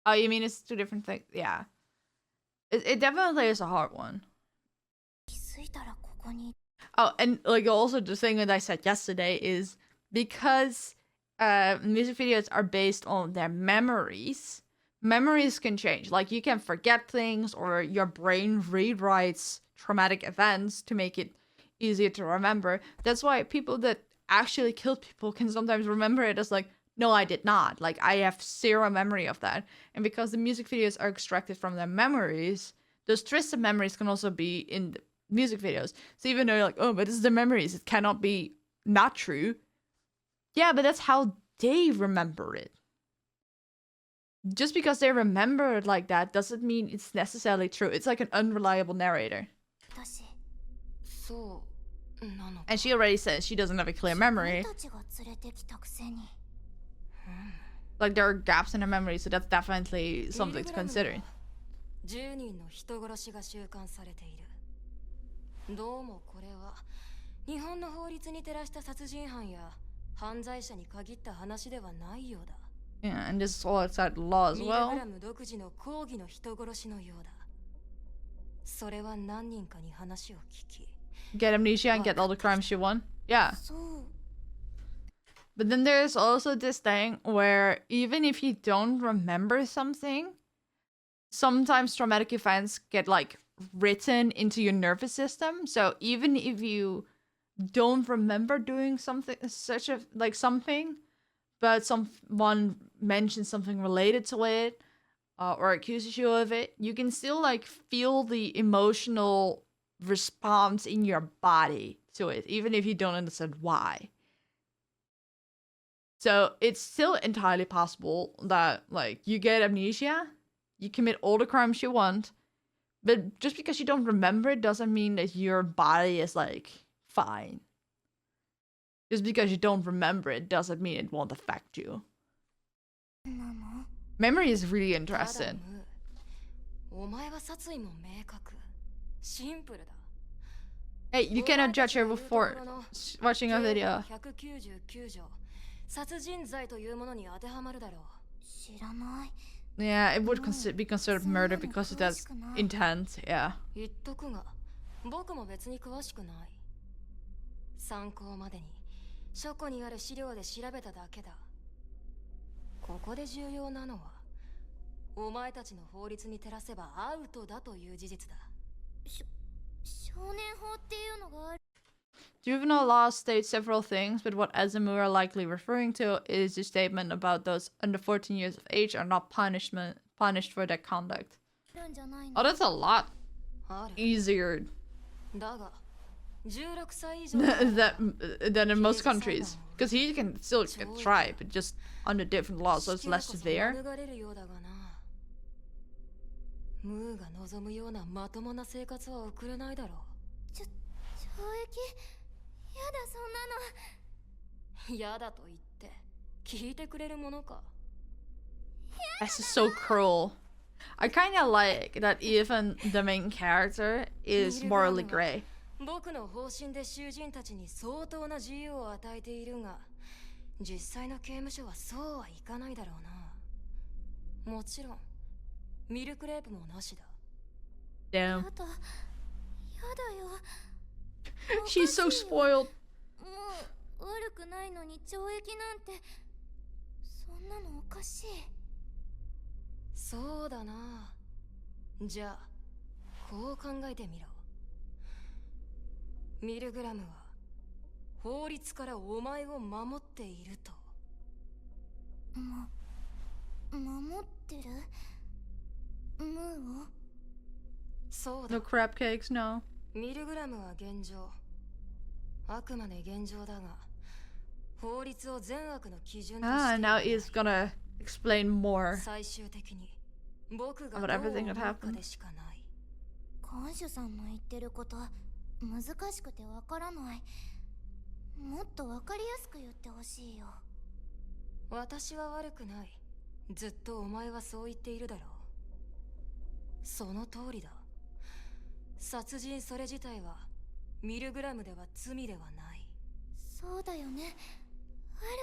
Oh, you mean it's two different things? Yeah. It definitely is a hard one. 気づいたらここに。 Oh, and like also the thing that I said yesterday is because music videos are based on their memories. Memories can change. Like you can forget things or your brain rewrites traumatic events to make it easier to remember. That's why people that actually killed people can sometimes remember it as like, no, I did not. Like I have zero memory of that. And because the music videos are extracted from their memories, those twisted memories can also be in the music videos. So even though you're like, oh, but this is the memories, it cannot be not true. Yeah, but that's how they remember it. Just because they remember it like that doesn't mean it's necessarily true. It's like an unreliable narrator. 私、そうなのか。 And she already says she doesn't have a clear memory. 自分たちが連れてきたくせに。 Like there are gaps in her memory, so that's definitely something to consider. 10人の人殺しが収監されている。どうもこれは日本の法律に照らした殺人犯や犯罪者に限った話ではないようだ。 Yeah, and this is all outside the law as ミルグ well. ラム独自の抗議の人殺しのようだ。それは何人かに話を聞き。 Get amnesia and get all the crimes she won. Yeah. そう。 But then there's also this thing where even if you don't remember something, sometimes traumatic events get like written into your nervous system. So even if you don't remember doing something something, but someone mentions something related to it or accuses you of it, you can still like feel the emotional response in your body to it, even if you don't understand why. So it's still entirely possible that like you get amnesia, you commit all the crimes you want, but just because you don't remember it doesn't mean that your body is like fine. Just because you don't remember it doesn't mean it won't affect you. Memory is really interesting. お前は殺意も明確。シンプルだ。Hey, you cannot judge her before watching a video. 199条、殺人罪というものに当てはまるだろう。知らない。 Yeah, it would be considered murder because of that intent, yeah. 言っとくが、僕も別に詳しくない。参考までに書庫にある資料で調べただけだ。ここで重要なのは、お前たちの法律に照らせばアウトだという事実だ。少年法っていうのがある。 Juvenile law states several things, but what Ezzydesu are likely referring to is the statement about those under 14 years of age are not punished for their conduct. Oh, that's a lot easier than in most countries. Because he can still get tried, but just under different laws, so it's less severe. ムーが望むようなまともな生活は送れないだろう。懲役やだ、そんなの。やだと言って聞いてくれるものか。 This is so cruel. I kind of like that even the main character is morally gray. 僕の方針で囚人たちに相当な自由を与えているが、実際の刑務所はそうはいかないだろうな。もちろんミルクレープもなしだ。Damn. やだよ。She's so spoiled. もう悪くないのに懲役なんて、そんなのおかしい。そうだな。じゃあこう考えてみろ。ミルグラムは法律からお前を守っていると。守ってる？ムーを？そうだ。 No crab cakes, no. ミルグラムは現状。あくまで現状だが、法律を善悪の基準として。Ah, now he's gonna explain more 最終的に僕が about どう everything 思う that か happened. でしかない。看守さんの言ってること難しくてわからない。もっとわかりやすく言ってほしいよ。私は悪くない。ずっとお前はそう言っているだろう。その通りだ。殺人それ自体はミルグラムでは罪ではない。そうだよね。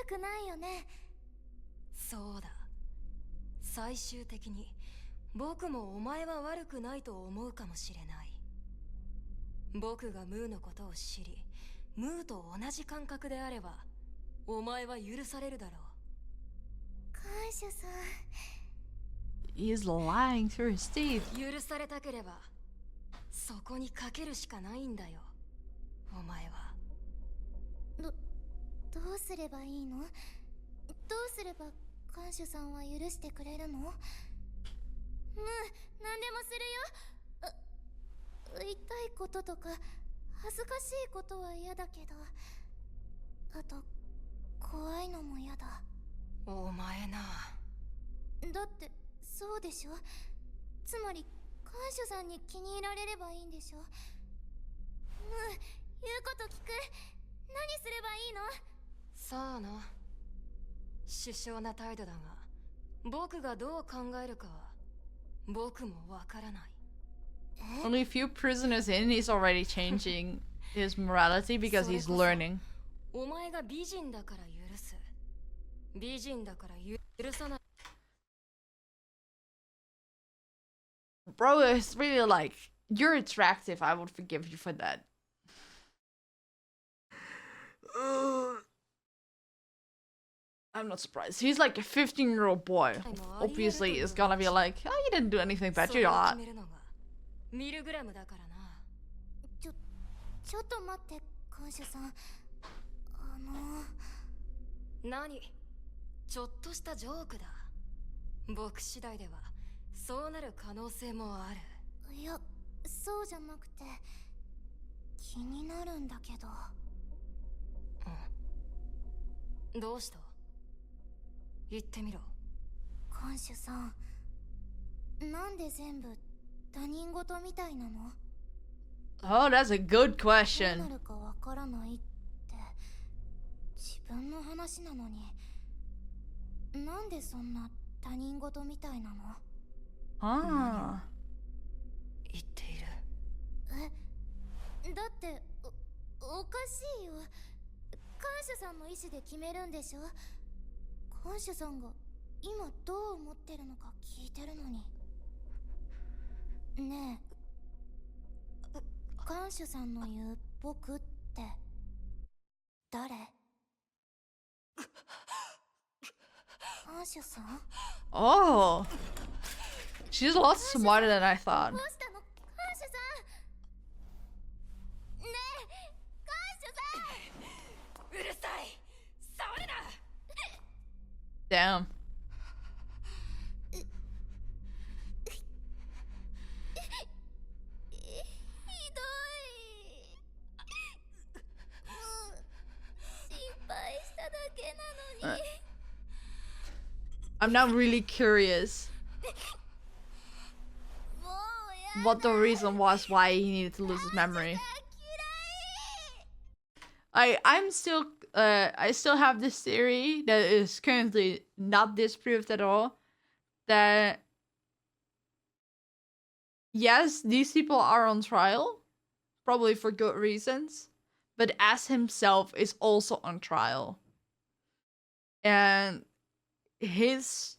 悪くないよね。そうだ。最終的に僕もお前は悪くないと思うかもしれない。僕がムーのことを知り、ムーと同じ感覚であればお前は許されるだろう。看守さん。He's lying through his teeth. 許されたければそこにかけるしかないんだよ。お前は。どうすればいいの？どうすれば看守さんは許してくれるの？何でもするよ。痛いこととか恥ずかしいことは嫌だけど、あと怖いのも嫌だ。お前な。だってそうでしょ。つまり看守さんに気に入られればいいんでしょ。言うこと聞く。何すればいいの？さあな。殊勝な態度だが、僕がどう考えるかは僕もわからない。Only a few prisoners in, he's already changing his morality because he's learning. お前が美人だから許す。美人だから許さない。Bro, it's really like, you're attractive, I would forgive you for that. I'm not surprised. He's like a 15-year-old boy. Obviously, it's gonna be like, oh, you didn't do anything bad, you're not. ミルグラムだからな。ちょっと待って、看守さん。何？ちょっとしたジョークだ。僕次第ではそうなる可能性もある。いや、そうじゃなくて気になるんだけど。どうした？言ってみろ。看守さん、なんで全部他人事みたいなの？ Oh, that's a good どうな question. るかわからないって自分の話なのに、なんでそんな他人事みたいなの？ Ah. 言っている。だっておかしいよ。看守さんの意思で決めるんでしょ。看守さんが今どう思ってるのか聞いてるのに。ねえ、看守さんの言う僕って誰？看守さん？ Oh. She's a lot smarter than I thought. どうしたの？看守さん。ねえ、看守さん。うるさい。触るな。 Damn. ひどい。もう心配しただけなのに。 I'm now really curious もうや what the reason was why he needed to lose his memory. 嫌い。 I still have this theory that is currently not disproved at all, that yes, these people are on trial, probably for good reasons, but as himself is also on trial. And his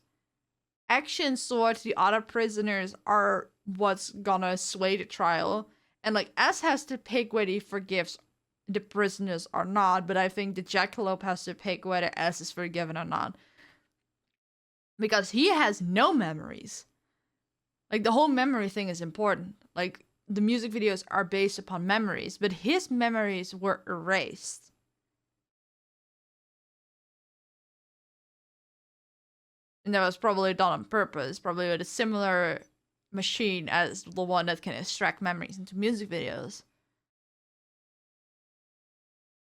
actions towards the other prisoners are what's gonna sway the trial. And like S has to pick whether he forgives the prisoners or not, but I think the Jackalope has to pick whether S is forgiven or not. Because he has no memories. Like, the whole memory thing is important. Like, the music videos are based upon memories, but his memories were erased. And that was probably done on purpose, probably with a similar machine as the one that can extract memories into music videos.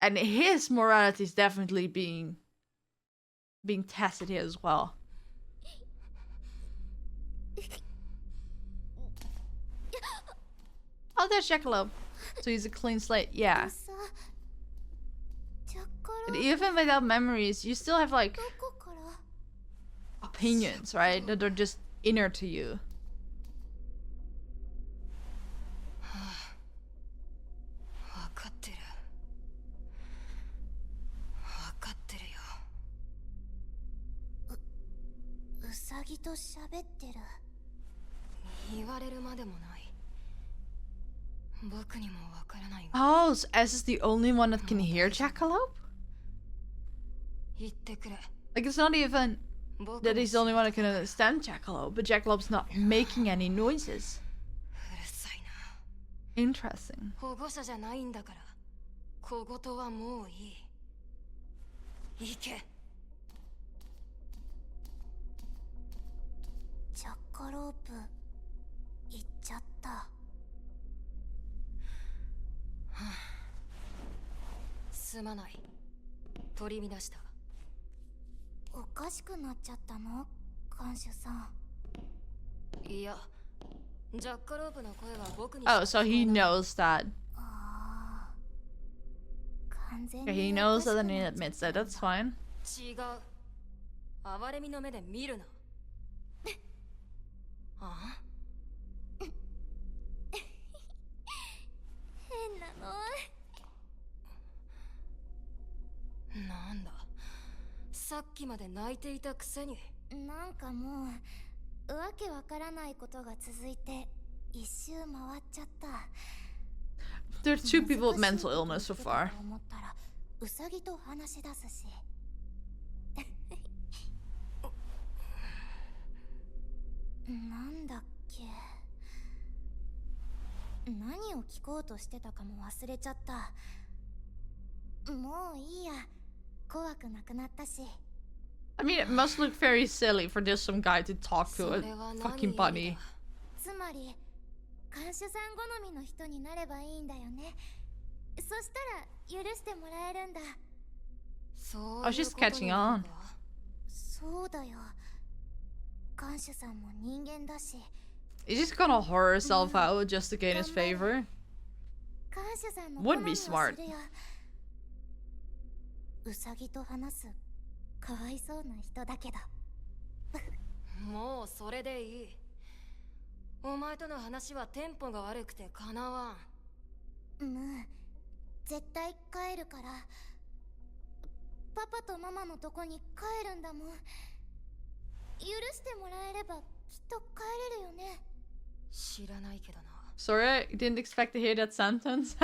And his morality is definitely being tested here as well. Oh, there's Jackalope. So he's a clean slate, yeah. さ、ジャッカ But ロ even without memories, you still have like どこから？ opinions, right? That are just inner to you. 分かってる。分かってるよ。ウサギと喋ってる。言われるまでもない。僕にもわからないが。 Oh, so S is the only one that can hear Jackalope? 言ってくれ。 Like, it's not even 僕 that も he's the only one that can understand Jackalope, but Jackalope's not making any noises. うるさいな。 Interesting. 保護者じゃないんだから。小言はもういい。行け。ジャッカロープ行っちゃった。すまない。取り乱した。おかしくなっちゃったの？看守さん。いや、ジャッカロープの声は僕に。 Oh, so he knows that. ああ。完全 Okay, に he お knows かしく that な and he っちゃっ admits たん that. だ。 That's fine. 違う。哀れみの目で見るな。ああ。変なの。なんだ。さっきまで泣いていたくせに。なんかもうわけわからないことが続いて一周回っちゃった。 There are two people with mental illness so far. 思ったらウサギと話し出すし。なんだっけ。何を聞こうとしてたかも忘れちゃった。もういいや。怖くなくなったし。 I mean, it must look very silly for just some guy to talk to a fucking bunny. つまり看守さん好みの人になればいいんだよね。そしたら許してもらえるんだ。そういう Oh, she's catching on. そそうだよ。看守さんも人間だし。 Is just gonna whore herself out just to gain his favor? 看守さんの Would be smart. ウサギと話すかわいそうな人だけど。もうそれでいい。お前との話はテンポが悪くてかなわん。絶対帰るから。パパとママのとこに帰るんだもん。許してもらえればきっと帰れるよね。知らないけどな。 Sorry, I didn't expect to hear that sentence.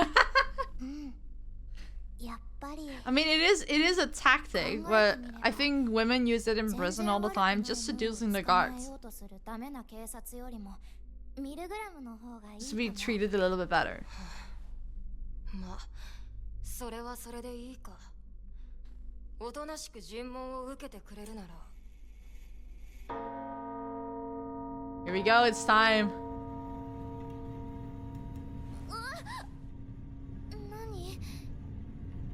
やっぱり。 I mean, it is a tactic, but I think women use it in prison all the time, just seducing the guards. To be treated a little bit better. まあ、それはそれでいいか。おとなしく尋問を受けてくれるなら。 Here we go, it's time. 何？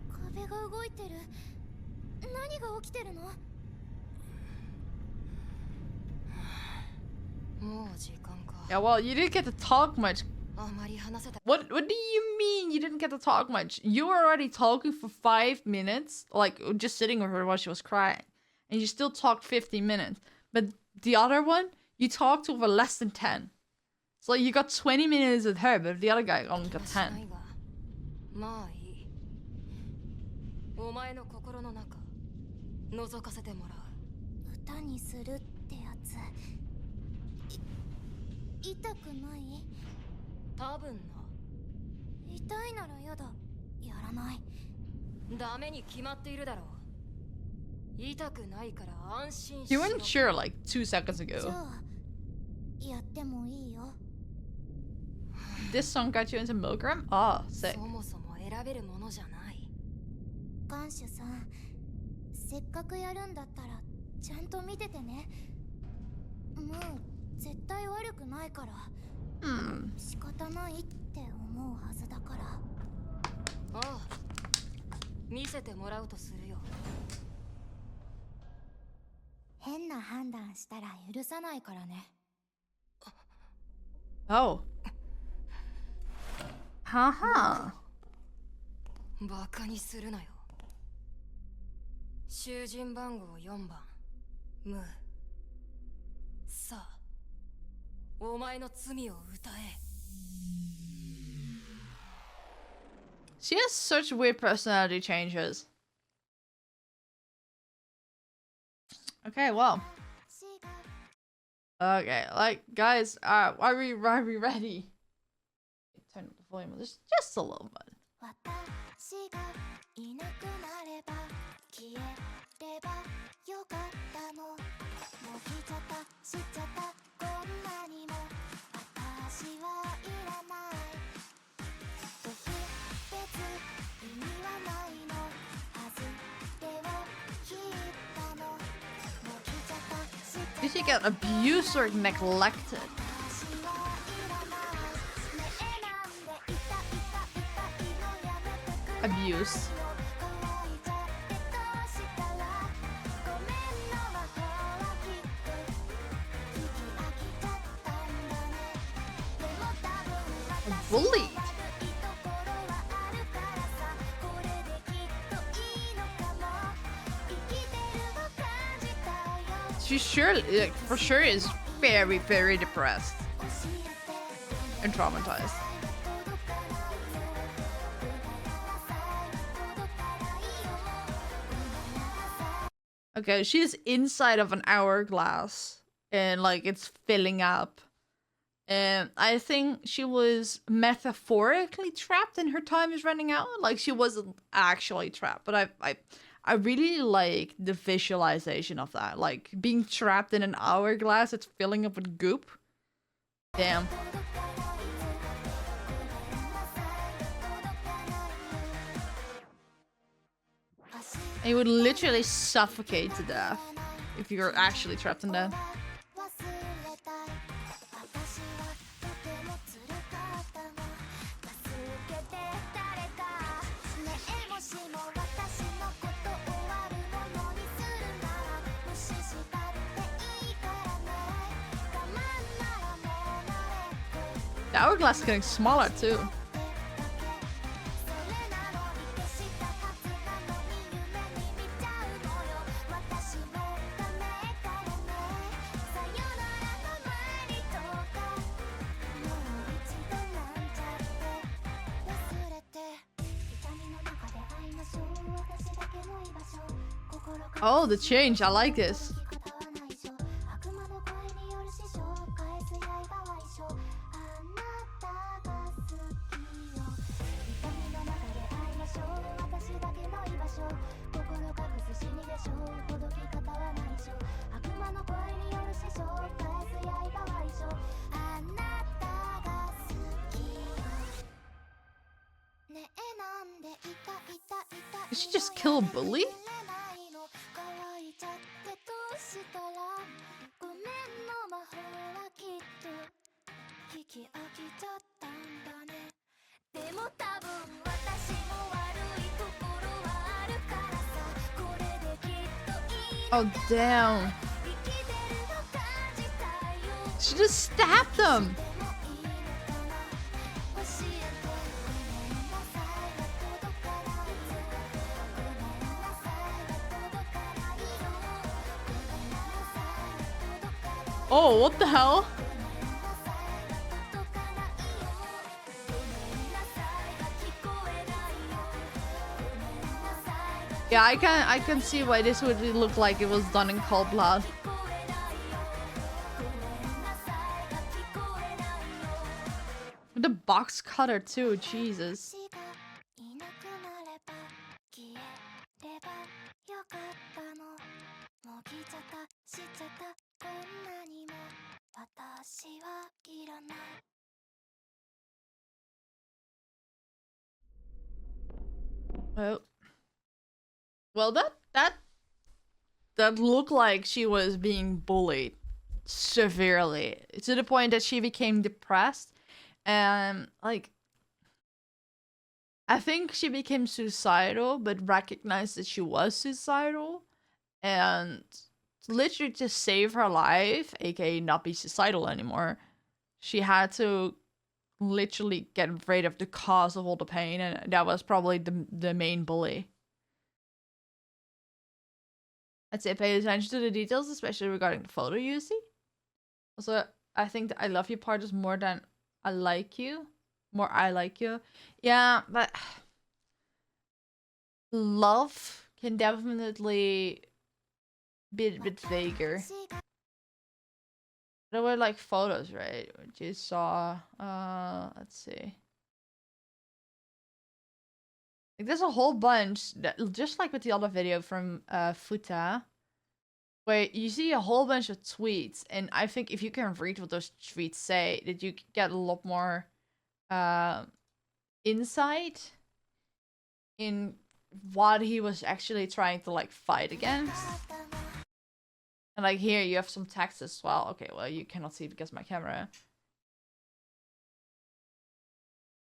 壁が動いてる。何が起きてるの？もう時間か。 Yeah, well, you didn't get to talk much. あまり話せた。 What do you mean you didn't get to talk much? You were already talking for 5 minutes, like just sitting with her while she was crying, and you still talked 50 minutes. But the other one, you talked over less than 10. So you got 20 minutes with her, but the other guy only got 10. まあいい。お前の心の中、覗かせてもらう。歌にするってやつ。痛くない？多分な。痛いならやだ。やらない。ダメに決まっているだろう。痛くないから安心し You ろ。 weren't sure like 2 seconds じ ago. ゃあやってもいいよ。 This song got you into MILGRAM? Oh, sick. そもそも選べるものじゃない。看守さん、せっかくやるんだったらちゃんと見ててね。もう絶対悪くないから。仕方ないって思うはずだから。ああ、見せてもらうとするよ。変な判断したら許さないからね。Oh. Haha. バカにするなよ。囚人番号4番、ムー。さあ、お前の罪を歌え。 She has such weird personality changes. Okay, well. Okay, like, guys, are we ready? Turn up the volume just a little bit. 私がいなくなれば消えればよかったの。もう来ちゃったしちゃったこんなにも私はいらない。特別意味はないのはずでを聞いたの。もう来ちゃったしちゃった You should get abused or neglected. Abuse. Bullied. She surely, like, for sure, is very, very depressed and traumatized. Okay, she's inside of an hourglass and like it's filling up. And I think she was metaphorically trapped and her time is running out. Like she wasn't actually trapped, but I really like the visualization of that. Like being trapped in an hourglass, it's filling up with goop. Damn. And you would literally suffocate to death if you were actually trapped in that. The hourglass is getting smaller too. Oh, the change. I like this. Did she just kill a bully? Oh, damn. She just stabbed them. Oh, what the hell? Yeah, I can see why this would look like it was done in cold blood. With the box cutter too, Jesus. Oh. Well, that looked like she was being bullied severely to the point that she became depressed, and like I think she became suicidal, but recognized that she was suicidal, and literally to save her life, aka not be suicidal anymore, she had to literally get rid of the cause of all the pain, and that was probably the main bully. I'd say pay attention to the details, especially regarding the photo you see. Also, I think the I love you part is more than I like you. More I like you. Yeah, but love can definitely be a bit vaguer. There were like photos, right? Which you saw. Let's see. Like, there's a whole bunch that, just like with the other video from Futa, where you see a whole bunch of tweets, and I think if you can read what those tweets say, that you get a lot more insight in what he was actually trying to like fight against. And like here you have some text as well. Okay, well you cannot see it because of my camera.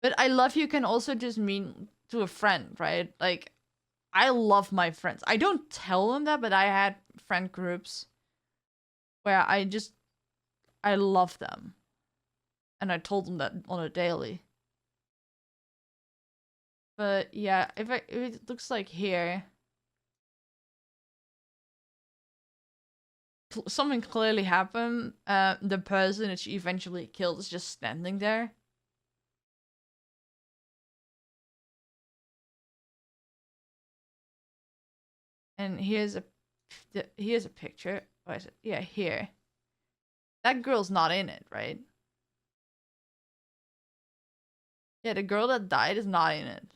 But I love you can also just mean to a friend, right? Like, I love my friends. I don't tell them that, but I had friend groups where I love them. And I told them that on a daily. But yeah, if it looks like here, something clearly happened. The person that she eventually killed is just standing there. And here's a picture. What is it? Yeah, here. That girl's not in it, right? Yeah, the girl that died is not in it.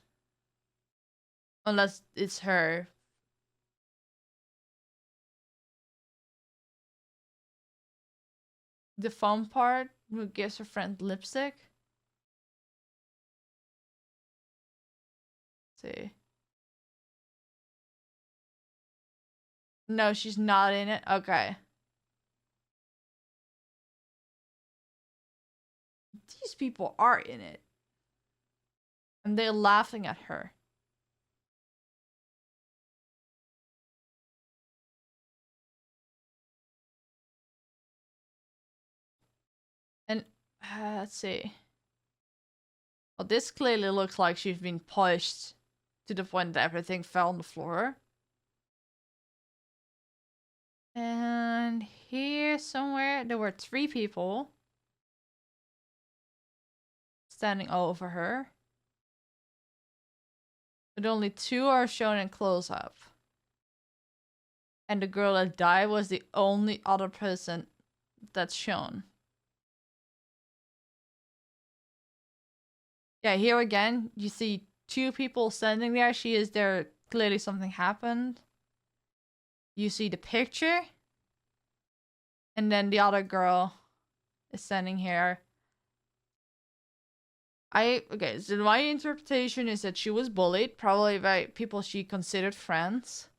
Unless it's her. The fun part, who gives her friend lipstick. Let's see. No, she's not in it. Okay. These people are in it. And they're laughing at her. And let's see. Well, this clearly looks like she's been pushed to the point that everything fell on the floor. And here somewhere, there were 3 people standing over her. But only 2 are shown in close-up. And the girl that died was the only other person that's shown. Yeah, here again, you see 2 people standing there. She is there. Clearly something happened. You see the picture. And then the other girl is standing here. Okay, so my interpretation is that she was bullied, probably by people she considered friends.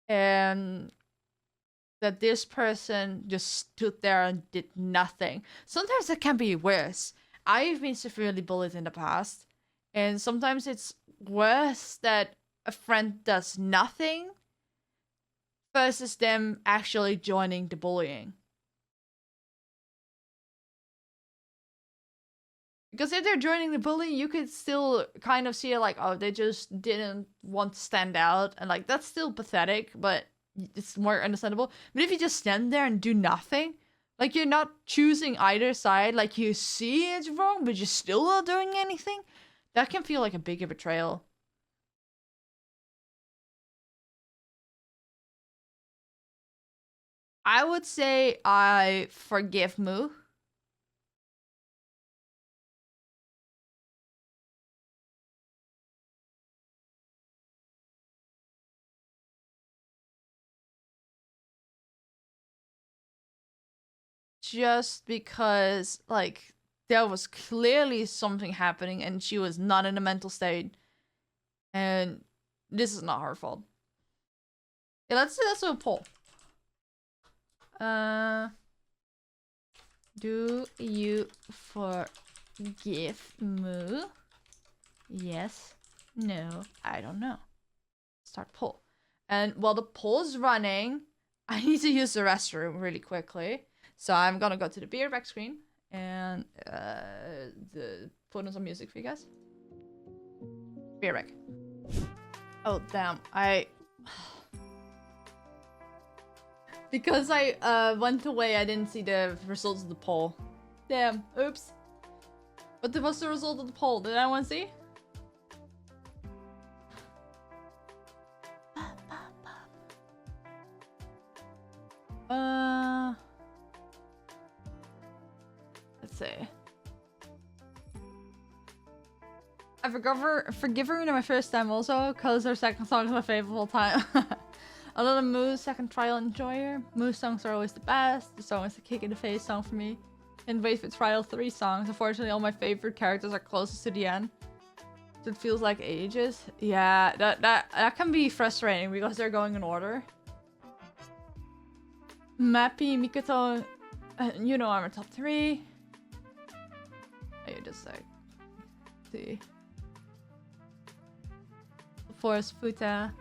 And that this person just stood there and did nothing. Sometimes it can be worse. I've been severely bullied in the past. And sometimes it's worse that a friend does nothing versus them actually joining the bullying. Because if they're joining the bullying, you could still kind of see it like, oh, they just didn't want to stand out. And like, that's still pathetic, but it's more understandable. But if you just stand there and do nothing, like you're not choosing either side, like you see it's wrong, but you're still not doing anything, that can feel like a bigger betrayal. I would say I forgive Mu. Just because, like, there was clearly something happening and she was not in a mental state. And this is not her fault. Yeah, let's do a poll. Do you forgive Mu? Yes. No. I don't know. Start poll. And while the poll is running, I need to use the restroom really quickly. So I'm gonna go to the beer back screen and put on some music for you guys. Beer back. Oh damn, because I went away, I didn't see the results of the poll. Damn, oops. What was the result of the poll? Did anyone see? Let's see. I forgive her in my first time also, because her second song is my favorite of all time. Another Mu's second trial enjoyer. Mu's songs are always the best. The song is a kick in the face song for me. And wait for trial 3 songs. Unfortunately, all my favorite characters are closest to the end. So it feels like ages. Yeah, that can be frustrating because they're going in order. Mappy, Mikoto, you know I'm a top 3. Oh, you just like see. Force Futa.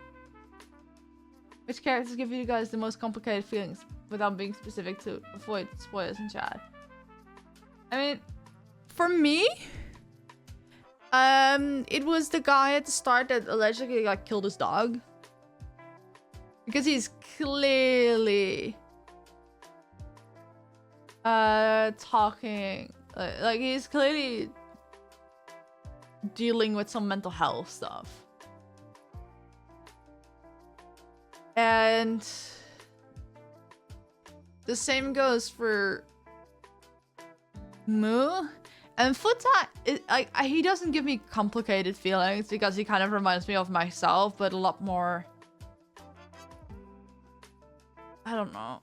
Which characters give you guys the most complicated feelings without being specific to avoid spoilers in chat? I mean, for me, it was the guy at the start that allegedly like killed his dog. Because he's clearly talking like he's clearly dealing with some mental health stuff. And the same goes for Mu. And Futa, he doesn't give me complicated feelings because he kind of reminds me of myself, but a lot more, I don't know,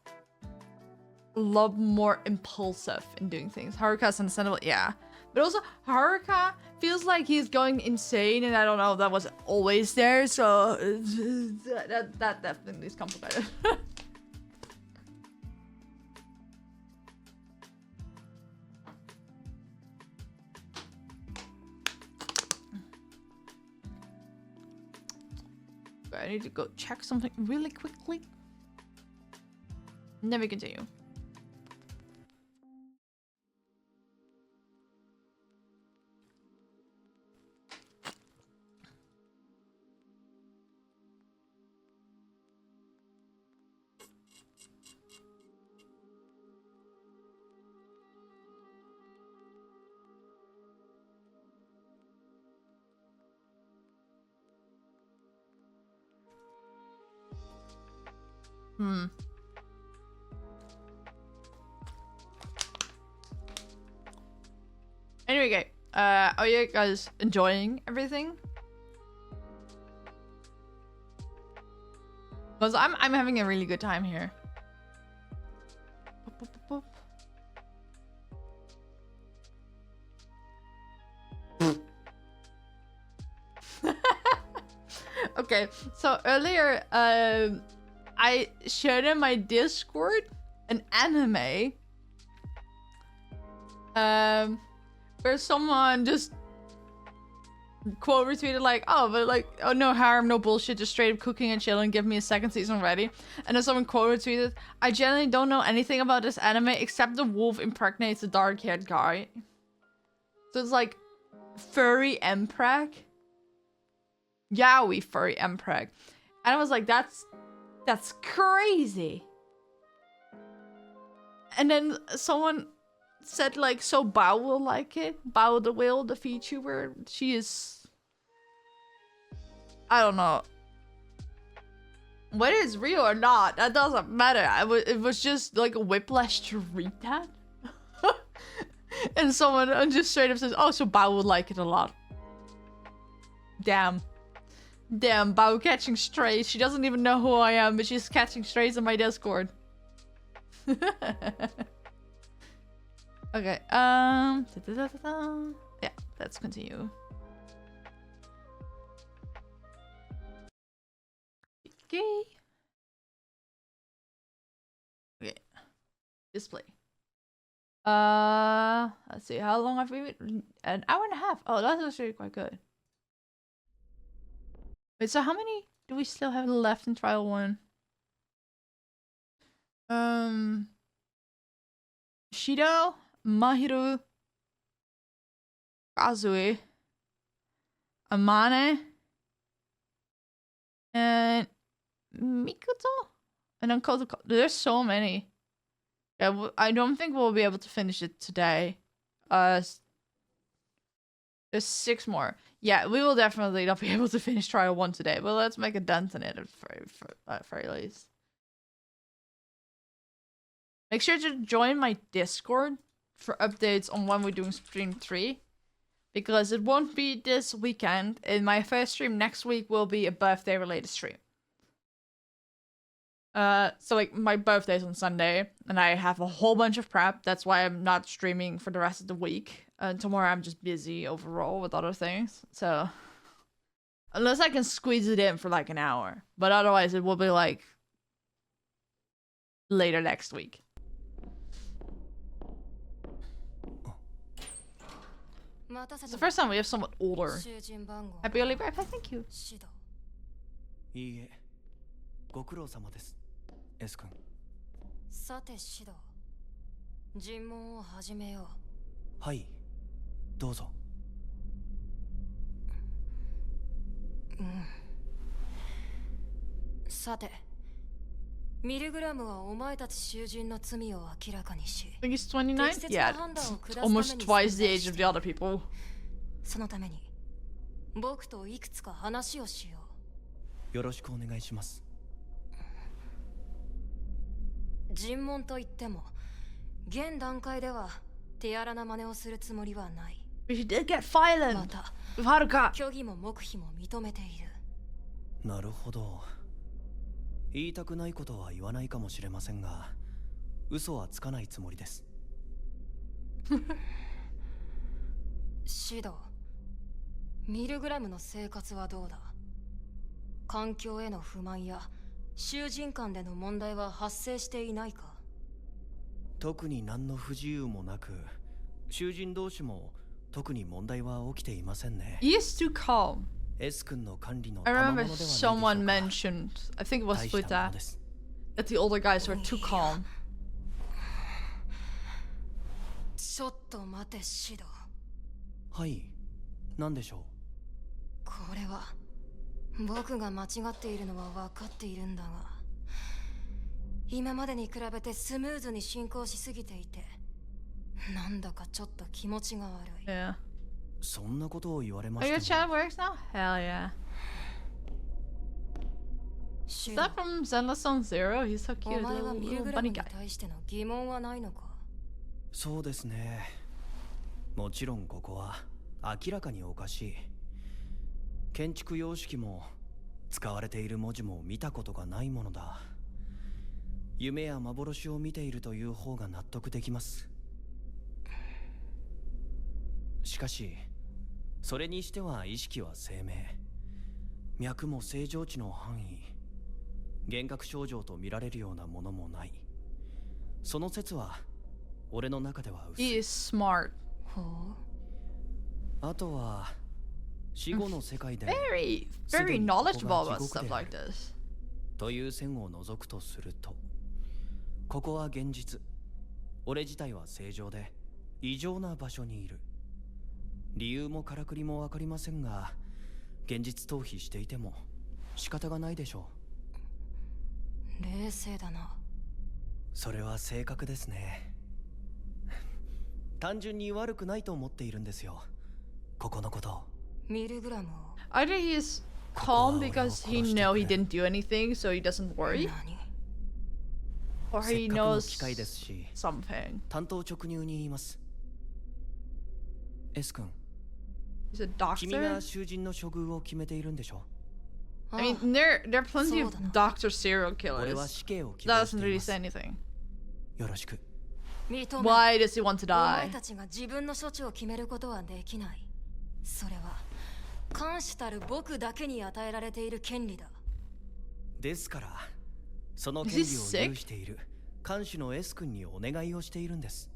a lot more impulsive in doing things. Haruka's understandable, yeah. But also, Haruka feels like he's going insane, and I don't know, that was always there, so that definitely is complicated. I need to go check something really quickly. And then we continue. Anyway, are you guys enjoying everything? Because I'm having a really good time here. Boop, boop, boop, boop. Okay, so earlier I shared in my Discord an anime where someone just quote retweeted like, oh, but like, oh, no harm, no bullshit, just straight up cooking and chilling, give me a second season ready. And then someone quote retweeted, I generally don't know anything about this anime except the wolf impregnates a dark-haired guy. So it's like furry empreg. Yaoi furry empreg. And I was like, that's crazy. And then someone said like, so Bao will like it. Bao the whale, the VTuber, she is, I don't know whether it's real or not, that doesn't matter. It was just like a whiplash to read that. And someone just straight up says, oh, so Bao would like it a lot. Damn, Bao catching strays. She doesn't even know who I am, but she's catching strays on my Discord. Okay, yeah, let's continue. Okay. Okay. Display. Let's see, how long have we been? An hour and a half. Oh, that's actually quite good. Wait, so how many do we still have left in trial 1? Shidou, Mahiru, Kazue, Amane, and Mikoto? And then Koto. There's so many. Yeah, I don't think we'll be able to finish it today. There's 6 more. Yeah, we will definitely not be able to finish trial 1 today, but let's make a dent in it at very least. Make sure to join my Discord for updates on when we're doing stream 3. Because it won't be this weekend, and my first stream next week will be a birthday related stream. So like my birthday's on Sunday, and I have a whole bunch of prep. That's why I'm not streaming for the rest of the week. Tomorrow I'm just busy overall with other things. So unless I can squeeze it in for like an hour, but otherwise it will be like later next week. It's the first time we have someone older. Happy early birthday, thank you. いいえ、ご苦労様です、S 君。さて、シド、尋問を始めよう。はい、どうぞ。さて、ミルグラムはお前たち囚人の罪を明らかにし、 I think he's 29? Yeah, almost twice the age of the other people. そのために僕といくつか話をしよう。よろしくお願いします。尋問といっても、現段階では手荒な真似をするつもりはない。But she did get violent. また、 with Haruka. 虚偽も黙秘も認めている。なるほど。言いたくないことは言わないかもしれませんが、嘘はつかないつもりです。シド、ミルグラムの生活はどうだ？環境への不満や囚人間での問題は発生していないか？特に何の不自由もなく、囚人同士も特に問題は起きていませんね。He is too calm. S 君の管理の I remember someone mentioned, I think it was Futa, that the older guys were too calm. ちょっと待て、シド。はい、何でしょう。これは僕が間違っているのは分かっているんだが、今までに比べてスムーズに進行しすぎていて、なんだかちょっと気持ちが悪い。Yeah. そんなことを言われま Oh, した。 your chat works now? Hell yeah. Is that from Zenless Song Zero? He's so お cute, 前は little, ミル little グラ bunny ムに guy. 対しての疑問はないのか？そうですね。もちろんここは明らかにおかしい。建築様式も使われている文字も見たことがないものだ。夢や幻を見ているという方が納得できます。しかしそれにしては意識は生命、脈も正常値の範囲、幻覚症状と見られるようなものもない。その説は俺の中では薄 He い。 is smart. ほう。あとは死後の世界で Very, すで very にここが knowledgeable about 地獄 stuff であ like る this. という線を除くとすると、ここは現実。俺自体は正常で異常な場所にいる。理由もからくりもわかりませんが、現実逃避していても仕方がないでしょう。冷静だな。それは正確ですね。単純に悪くないと思っているんですよ、ここのことを。ミルグラムを。 Either he is calm because he know he didn't do anything, so he doesn't worry, 何？ or せっ he かくの knows 機会ですし、 something. 単刀直入に言います。S 君、 He's a 君 doctor. が囚人の処遇を決めているんでしょ。 I mean, there are plenty of そうだな。 doctor serial 俺は killers. 死刑を希 That 望し doesn't てい really ます。 say anything. よろしく。認め。 Why does he want to お前 die? たちが自分の処置を決めることはできない。それは監視たる僕だけに与えられている権利だ。ですからその Is 権 he 利を sick? 有している看守の S 君にお願いをしているんです。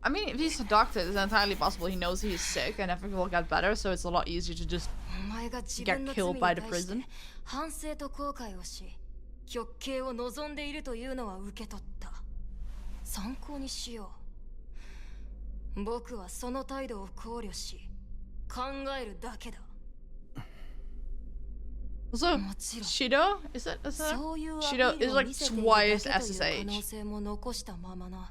I mean, if he's a doctor, it's entirely possible he knows he's sick and everything will get better, so it's a lot easier to just お前が自分の get 罪 killed に by 対 the して prison. 反省と後悔をし、極刑を望んでいるというのは受け取った。参考にしよう。僕はその態度を考慮し、考えるだけだ。 Also, もちろん。 Shidou? Is that そういうアピ Shidou ール is を like 見せている twice だけという可 SSH. 能性も残したままな。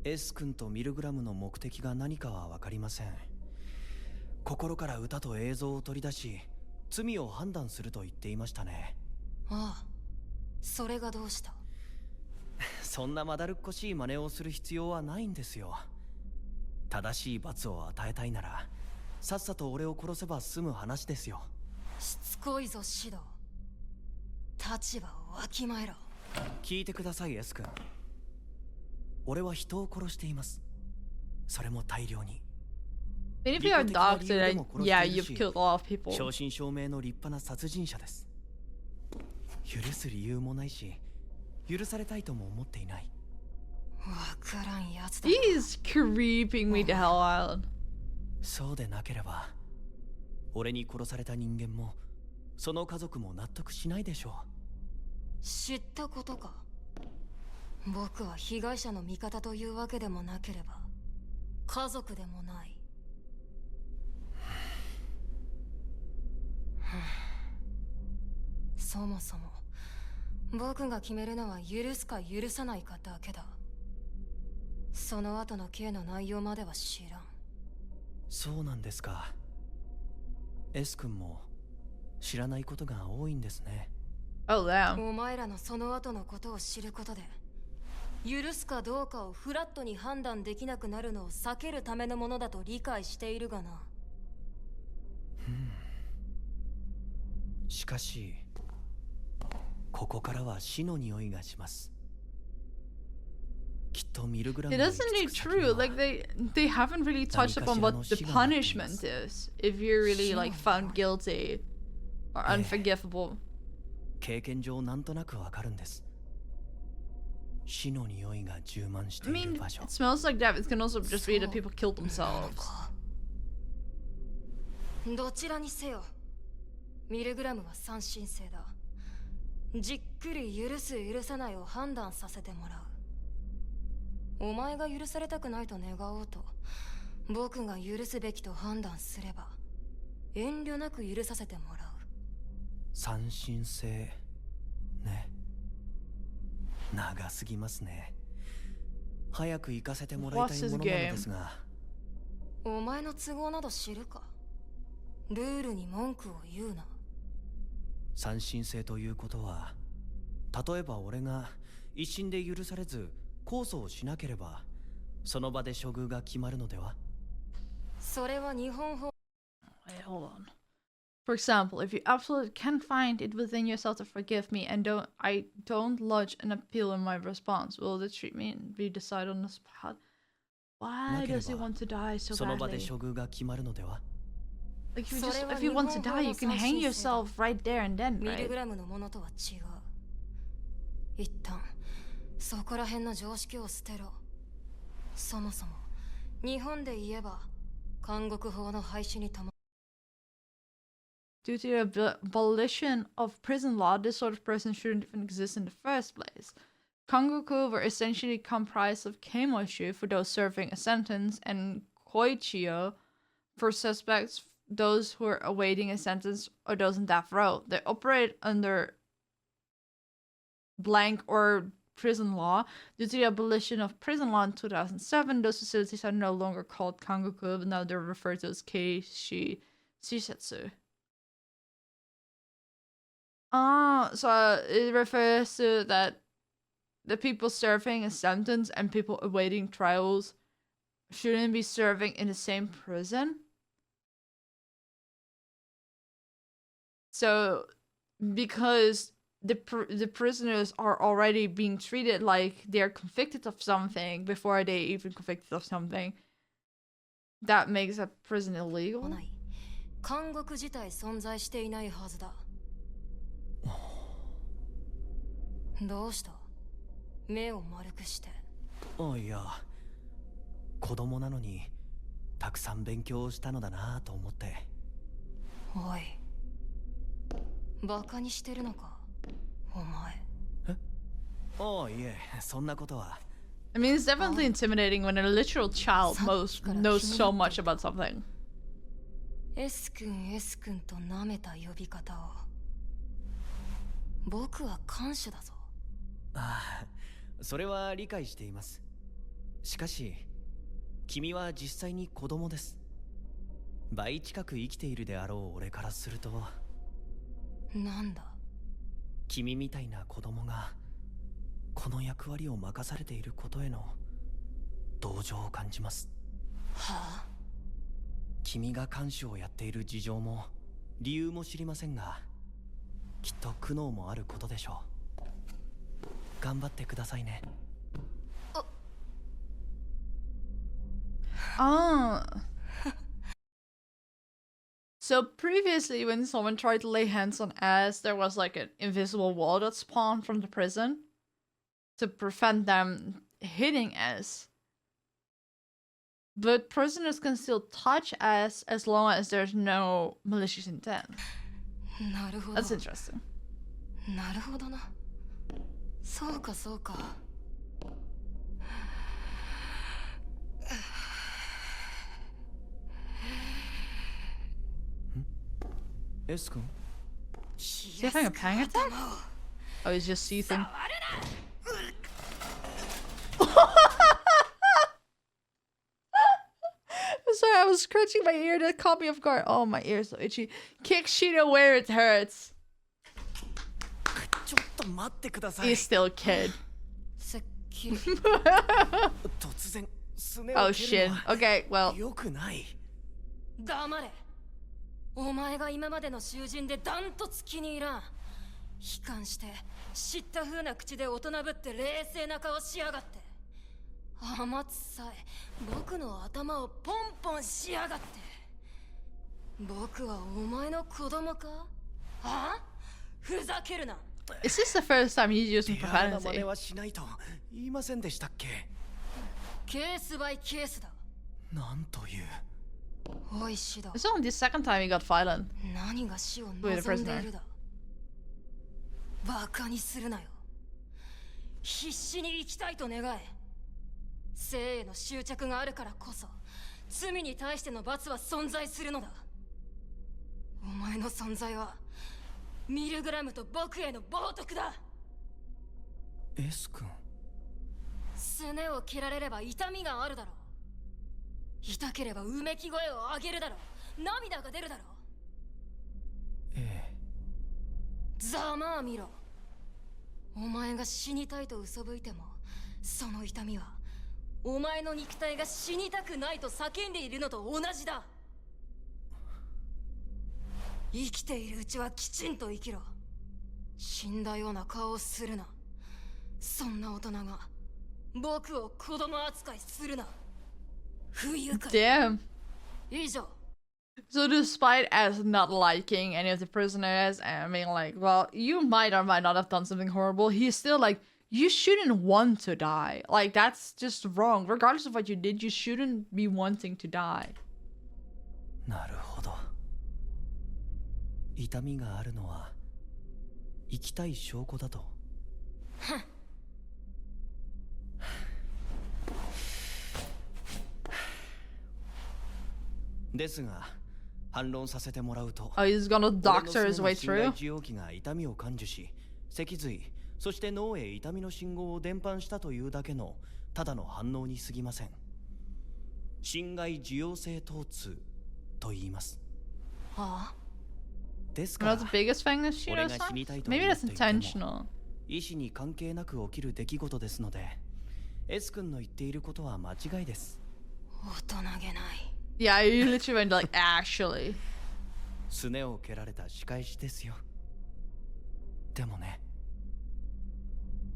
S 君とミルグラムの目的が何かは分かりません。心から歌と映像を取り出し罪を判断すると言っていましたね。ああ、それがどうした？そんなまだるっこしい真似をする必要はないんですよ。正しい罰を与えたいならさっさと俺を殺せば済む話ですよ。しつこいぞシド。立場をわきまえろ。聞いてください S 君。俺は人を殺しています。それも大量に。 And if you're a doctor, then yeah, you've killed a lot of people. 正真正銘の立派な殺人者です。許す理由もないし許されたいとも思っていない。わからんやつだ。 He's creeping me the hell out. そうでなければ俺に殺された人間もその家族も納得しないでしょう。知ったことか。僕は被害者の味方というわけでもなければ家族でもない。そもそも僕が決めるのは許すか許さないかだけだ。その後の刑の内容までは知らん。そうなんですか。 S 君も知らないことが多いんですね。 Oh, damn. お前らのその後のことを知ることで許すかどうかをフラットに判断できなくなるのを避けるためのものだと理解しているがな。しかしここからは死の匂いがします。きっとミルグラム It の doesn't 行 really き着く先 true. は Like they haven't really touched upon what the punishment is if you're really like found guilty or unforgivable. 経験上なんとなくわかるんです。死の匂いが充満して I いる mean, 場所。 it smells like death. It can also just be that people killed themselves. どちらにせよミルグラムは三神性だ。じっくり許す許さないを判断させてもらう。お前が許されたくないと願おうと僕が許すべきと判断すれば遠慮なく許させてもらう。三神性ね。長すぎますね。早く行かせてもらいたいものなのですが。お前の都合など知るか。ルールに文句を言うな。三神性ということは、例えば俺が一審で許されず控訴をしなければ、その場で処遇が決まるのでは？それは日本法。 Wait, hold on. For example, if you absolutely can't find it within yourself to forgive me and I don't lodge an appeal in my response, will the treatment be decided on the spot? Why does he want to die so その場で badly? 処遇が決まるのでは？ Like if you want to die, you can hang yourself right there and then, ミル right? グラムのものとは違う。一旦そこら辺の常識を捨てろ。そもそも日本で言えば監獄法の廃止に伴う。 Due to the abolition of prison law, this sort of person shouldn't even exist in the first place. Kangoku were essentially comprised of keimoshu for those serving a sentence and koichio for suspects, those who are awaiting a sentence or those in death row. They operate under blank or prison law. Due to the abolition of prison law in 2007, those facilities are no longer called kangoku, but now they're referred to as keishi shisetsu. So it refers to that the people serving a sentence and people awaiting trials shouldn't be serving in the same prison. So, because the prisoners are already being treated like they're convicted of something before they even convicted of something, that makes a prison illegal. 監獄自体存在していないはずだ。どうした？目を丸くして。いや、子供なのにたくさん勉強したのだなと思って。おい、バカにしてるのか、お前。いえ、そんなことは。I mean, it's definitely intimidating when a literal child knows so much about something. S 君と舐めた呼び方を。僕は感謝だぞ。それは理解しています。しかし、君は実際に子供です。倍近く生きているであろう俺からすると。なんだ？君みたいな子供がこの役割を任されていることへの同情を感じます。はあ？君が看守をやっている事情も理由も知りませんが、きっと苦悩もあることでしょう。頑張ってくださいね。So previously, when someone tried to lay hands on Az, there was like an invisible wall that spawned from the prison to prevent them hitting Az. But prisoners can still touch Az as long as there's no malicious intent. That's interesting. なるほどな。そうかそうか。S 君 Is he having a panic attack? Oh, he's just seething. Sorry, I was scratching my ear that caught me off guard. Oh, my ear's so itchy. Kick Shidou where it hurts. ちょっと待ってください。 He's still a kid. せっきり。突然すね Oh を蹴る shit. のは Okay, well. よくない。黙れ。お前が今までの囚人でダントツ気に入らん。悲観して知った風な口で大人ぶって冷静な顔しやがって。甘つさえ僕の頭をポンポンしやがって。僕はお前の子供か？あ？ふざけるな。 Is this the first time he's using 手荒な真 profanity? 似はしないと言いませんでしたっけ？ケースバイケースだ。なんという。おいシド。 It's only the second time he got violent. 何が死を望んでいるだ。バカにするなよ。必死に生きたいと願え。生への執着があるからこそ罪に対しての罰は存在するのだ。お前の存在はミルグラムと僕への冒涜だ。 S 君すねを切られれば痛みがあるだろう。痛ければうめき声を上げるだろう。涙が出るだろう。ええざまあ見ろ。お前が死にたいと嘘吹いても、その痛みはお前の肉体が死にたくないと叫んでいるのと同じだ。生きているうちはきちんと生きろ。死んだような顔をするな。そんな大人が僕を子供扱いするな。不愉快。 Damn. 以上。 So despite as not liking any of the prisoners and being like, well, you might or might not have done something horrible, he's still like, you shouldn't want to die. Like, that's just wrong. Regardless of what you did, you shouldn't be wanting to die. なるほど。痛みがあるのは生きたい証拠だと。ですが、反論させてもらうと、 Oh, he's gonna doctor his way 心 through. 外受容器が痛みを感受し、脊髄、そして脳へ痛みの信号を伝播したというだけのただの反応に過ぎません。心外受容性疼痛と言います。はあ、ですか You ら、 know the biggest thing that Shidou 俺が saw? 死にたいと Maybe 思っ that's ていても intentional. 意思に関係なく起きる出来事ですので、S 君の言っていることは間違いです。大人げない。 Yeah, you literally went like, actually. すねを蹴られた仕返しですよ。でもね、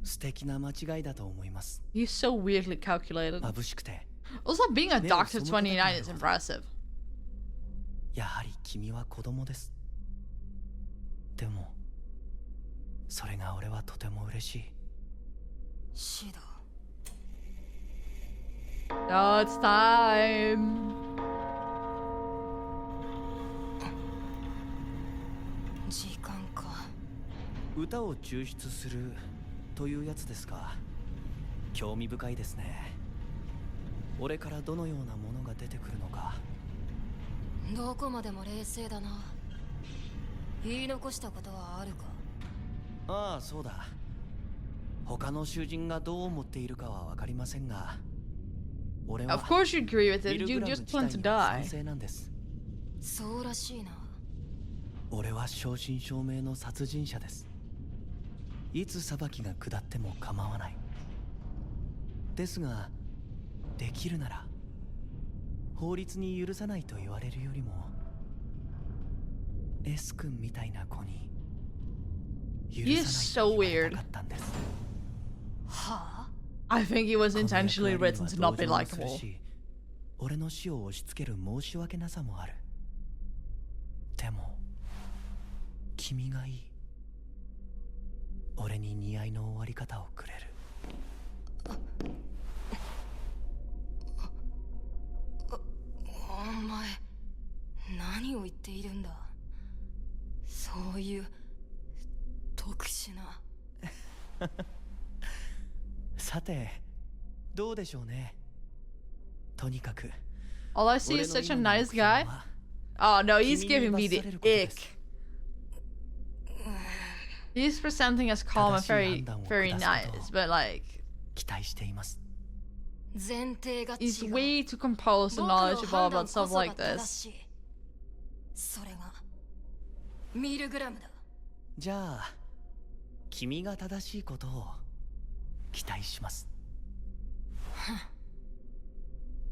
素敵な間違いだと思います。 He's so weirdly calculated. 眩しくて、 Also, being a doctor 29 is impressive. やはり君は子供です。でも、それが俺はとても嬉しい。シド。 Oh, it's time. 時間か。歌を抽出するというやつですか。興味深いですね。俺からどのようなものが出てくるのか。どこまでも冷静だな。言い残したことはあるか。ああ、そうだ。他の囚人がどう思っているかはわかりませんが、俺は Of course you agree with ミ it. ル You グラム just 自 plan 体 to に die. 賛成なんです。そうらしいな。俺は正真正銘の殺人者です。いつ裁きが下っても構わない。ですが、できるなら法律に許さないと言われるよりも S 君みたいな子に許 He is さ so ないと言わ weird. れたかったんです。はあ、 I think he was この役 intentionally 割に written は to not be 同情もする likable. し、俺の死を押し付ける申し訳なさもある。でも君がいい。俺に似合いの終わり方をくれる。お前、何を言っているんだ。そういう特殊な。さて、どうでしょうね。とにかく、 All I see 俺 is の such a 今の nice 目標 guy. は Oh no, he's 君に giving me 罰 the されることで ick. す。 He's presenting as calm and 正しい very, 判断を very 下す nice, ことを but like, 期待しています。前提が違う。 he's way too composed and knowledgeable about stuff like this. それがミルグラムだ。じゃあ、君が正しいことを期待します。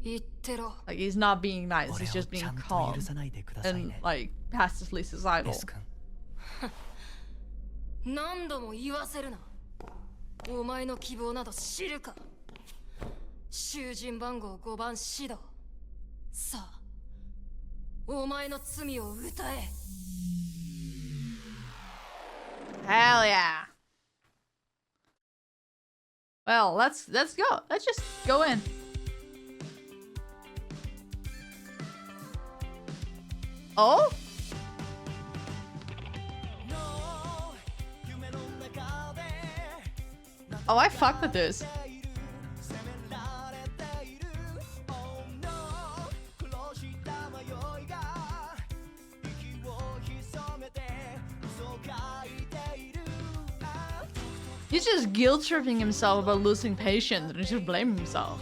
言ってろ。 Like, he's not being nice, 俺 he's を just ちゃ being んと calm 許さないでください and ね。 like passively societal. S 君。何度も言わせるな。お前の希望など知るか。囚人番号5番シド。さあ、お前の罪を歌え。Hell yeah. Well, let's go. Let's just go in. Oh? Oh, I fuck with this. He's just guilt tripping himself about losing patience and he's just blaming himself.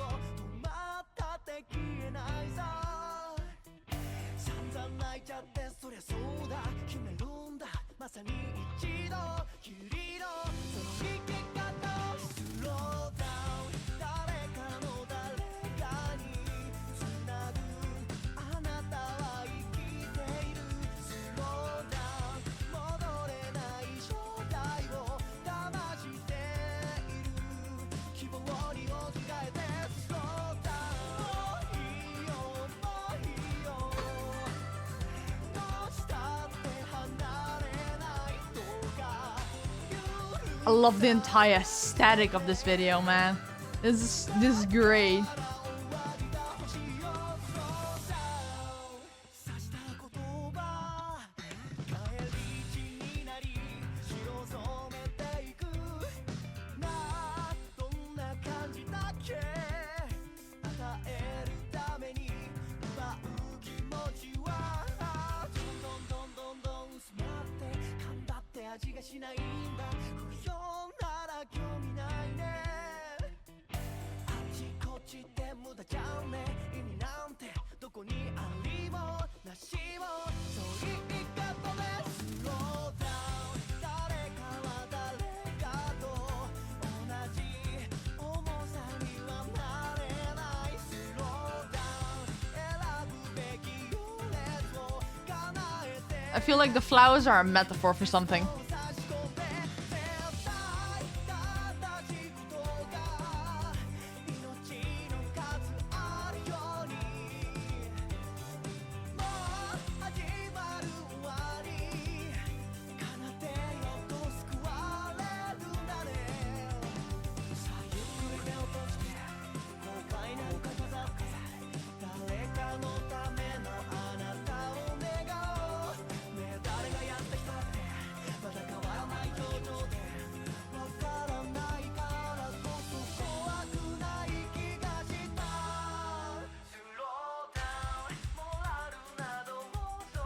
I love the entire aesthetic of this video, man. This is great. I feel like the flowers are a metaphor for something.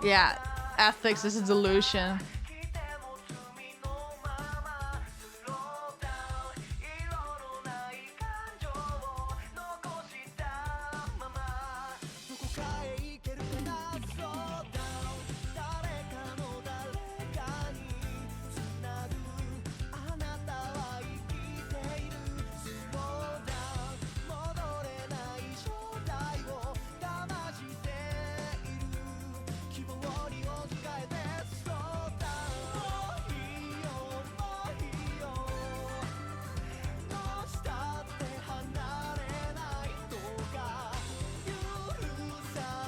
Yeah, ethics is a delusion.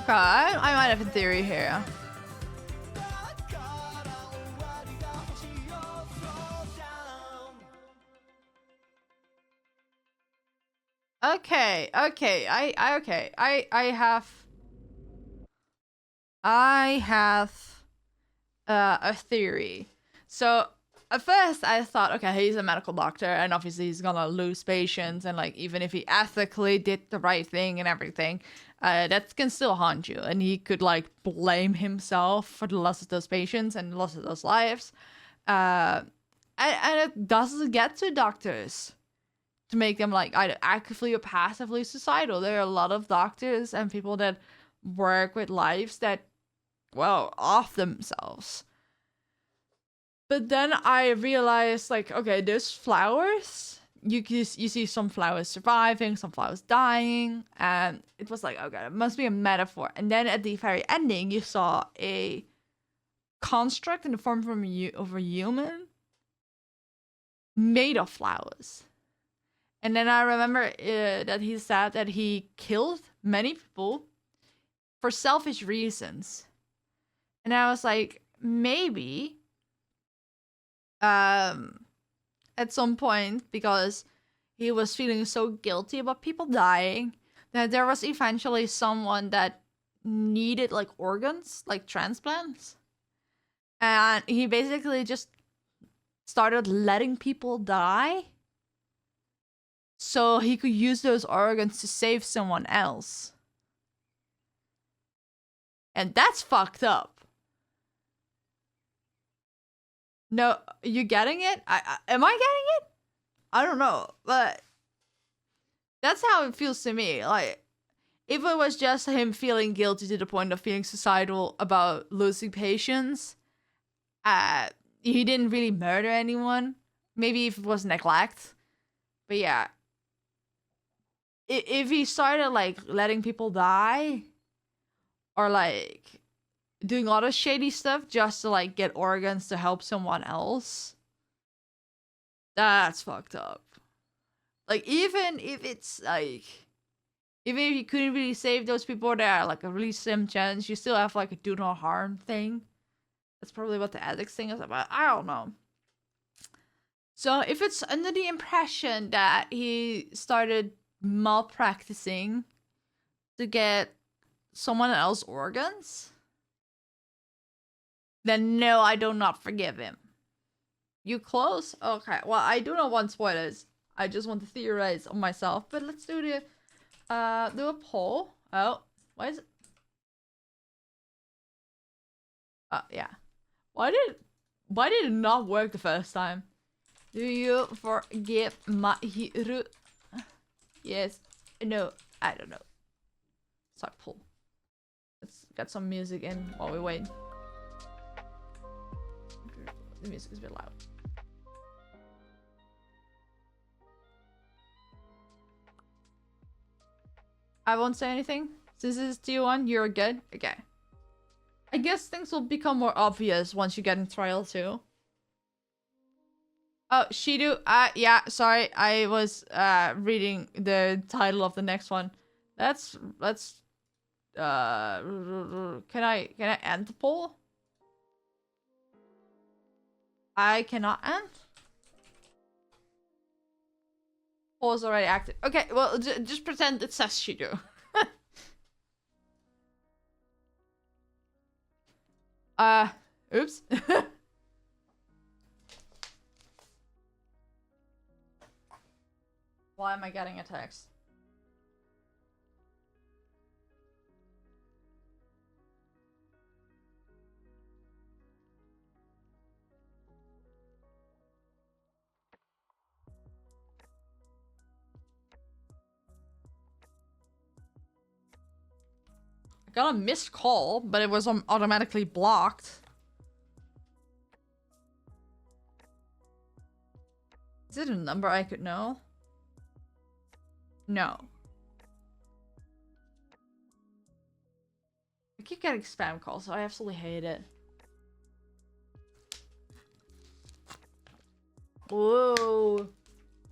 Okay, I might have a theory here. Okay, I have a theory. So at first I thought, okay, he's a medical doctor and obviously he's gonna lose patients, and like even if he ethically did the right thing and everything, that can still haunt you, and he could like blame himself for the loss of those patients and the loss of those lives. And it doesn't get to doctors to make them like either actively or passively suicidal. There are a lot of doctors and people that work with lives that, well, off themselves. But then I realized, like, okay, there's flowers. You see some flowers surviving, some flowers dying, and it was like, okay, it must be a metaphor. And then at the very ending, you saw a construct in the form of a human made of flowers. And then I remember that he said that he killed many people for selfish reasons. And I was like, maybe at some point, because he was feeling so guilty about people dying, that there was eventually someone that needed like organs, like transplants. And he basically just started letting people die so he could use those organs to save someone else. And that's fucked up. No, you getting it? Am I getting it? I don't know, but that's how it feels to me. Like, if it was just him feeling guilty to the point of feeling suicidal about losing patients, he didn't really murder anyone. Maybe if it was neglect. But yeah. If he started like letting people die or like doing other shady stuff just to like get organs to help someone else, that's fucked up. Like even if it's like, even if you couldn't really save those people, there are like a really slim chance you still have like a do not harm thing. That's probably what the ethics thing is about. I don't know. So if it's under the impression that he started malpracticing to get someone else's organs, then no, I do not forgive him. You close? Okay. Well, I do not want spoilers. I just want to theorize on myself. But let's do the do a poll. Oh, why is it? Yeah. Why did it not work the first time? Do you forgive Mahiru? Yes. No. I don't know. Sorry, poll. Let's get some music in while we wait. The music is a bit loud. I won't say anything. Since this is T1, you're good? Okay. I guess things will become more obvious once you get in trial 2. Oh, Shidou. Yeah, sorry. I was reading the title of the next one. Let's can I end the poll? I cannot end. Poll is already active. Okay, well, just pretend it says Shidou. Oops. Why am I getting a text? I got a missed call, but it was automatically blocked. Is it a number I could know? No. I keep getting spam calls, so I absolutely hate it. Whoa.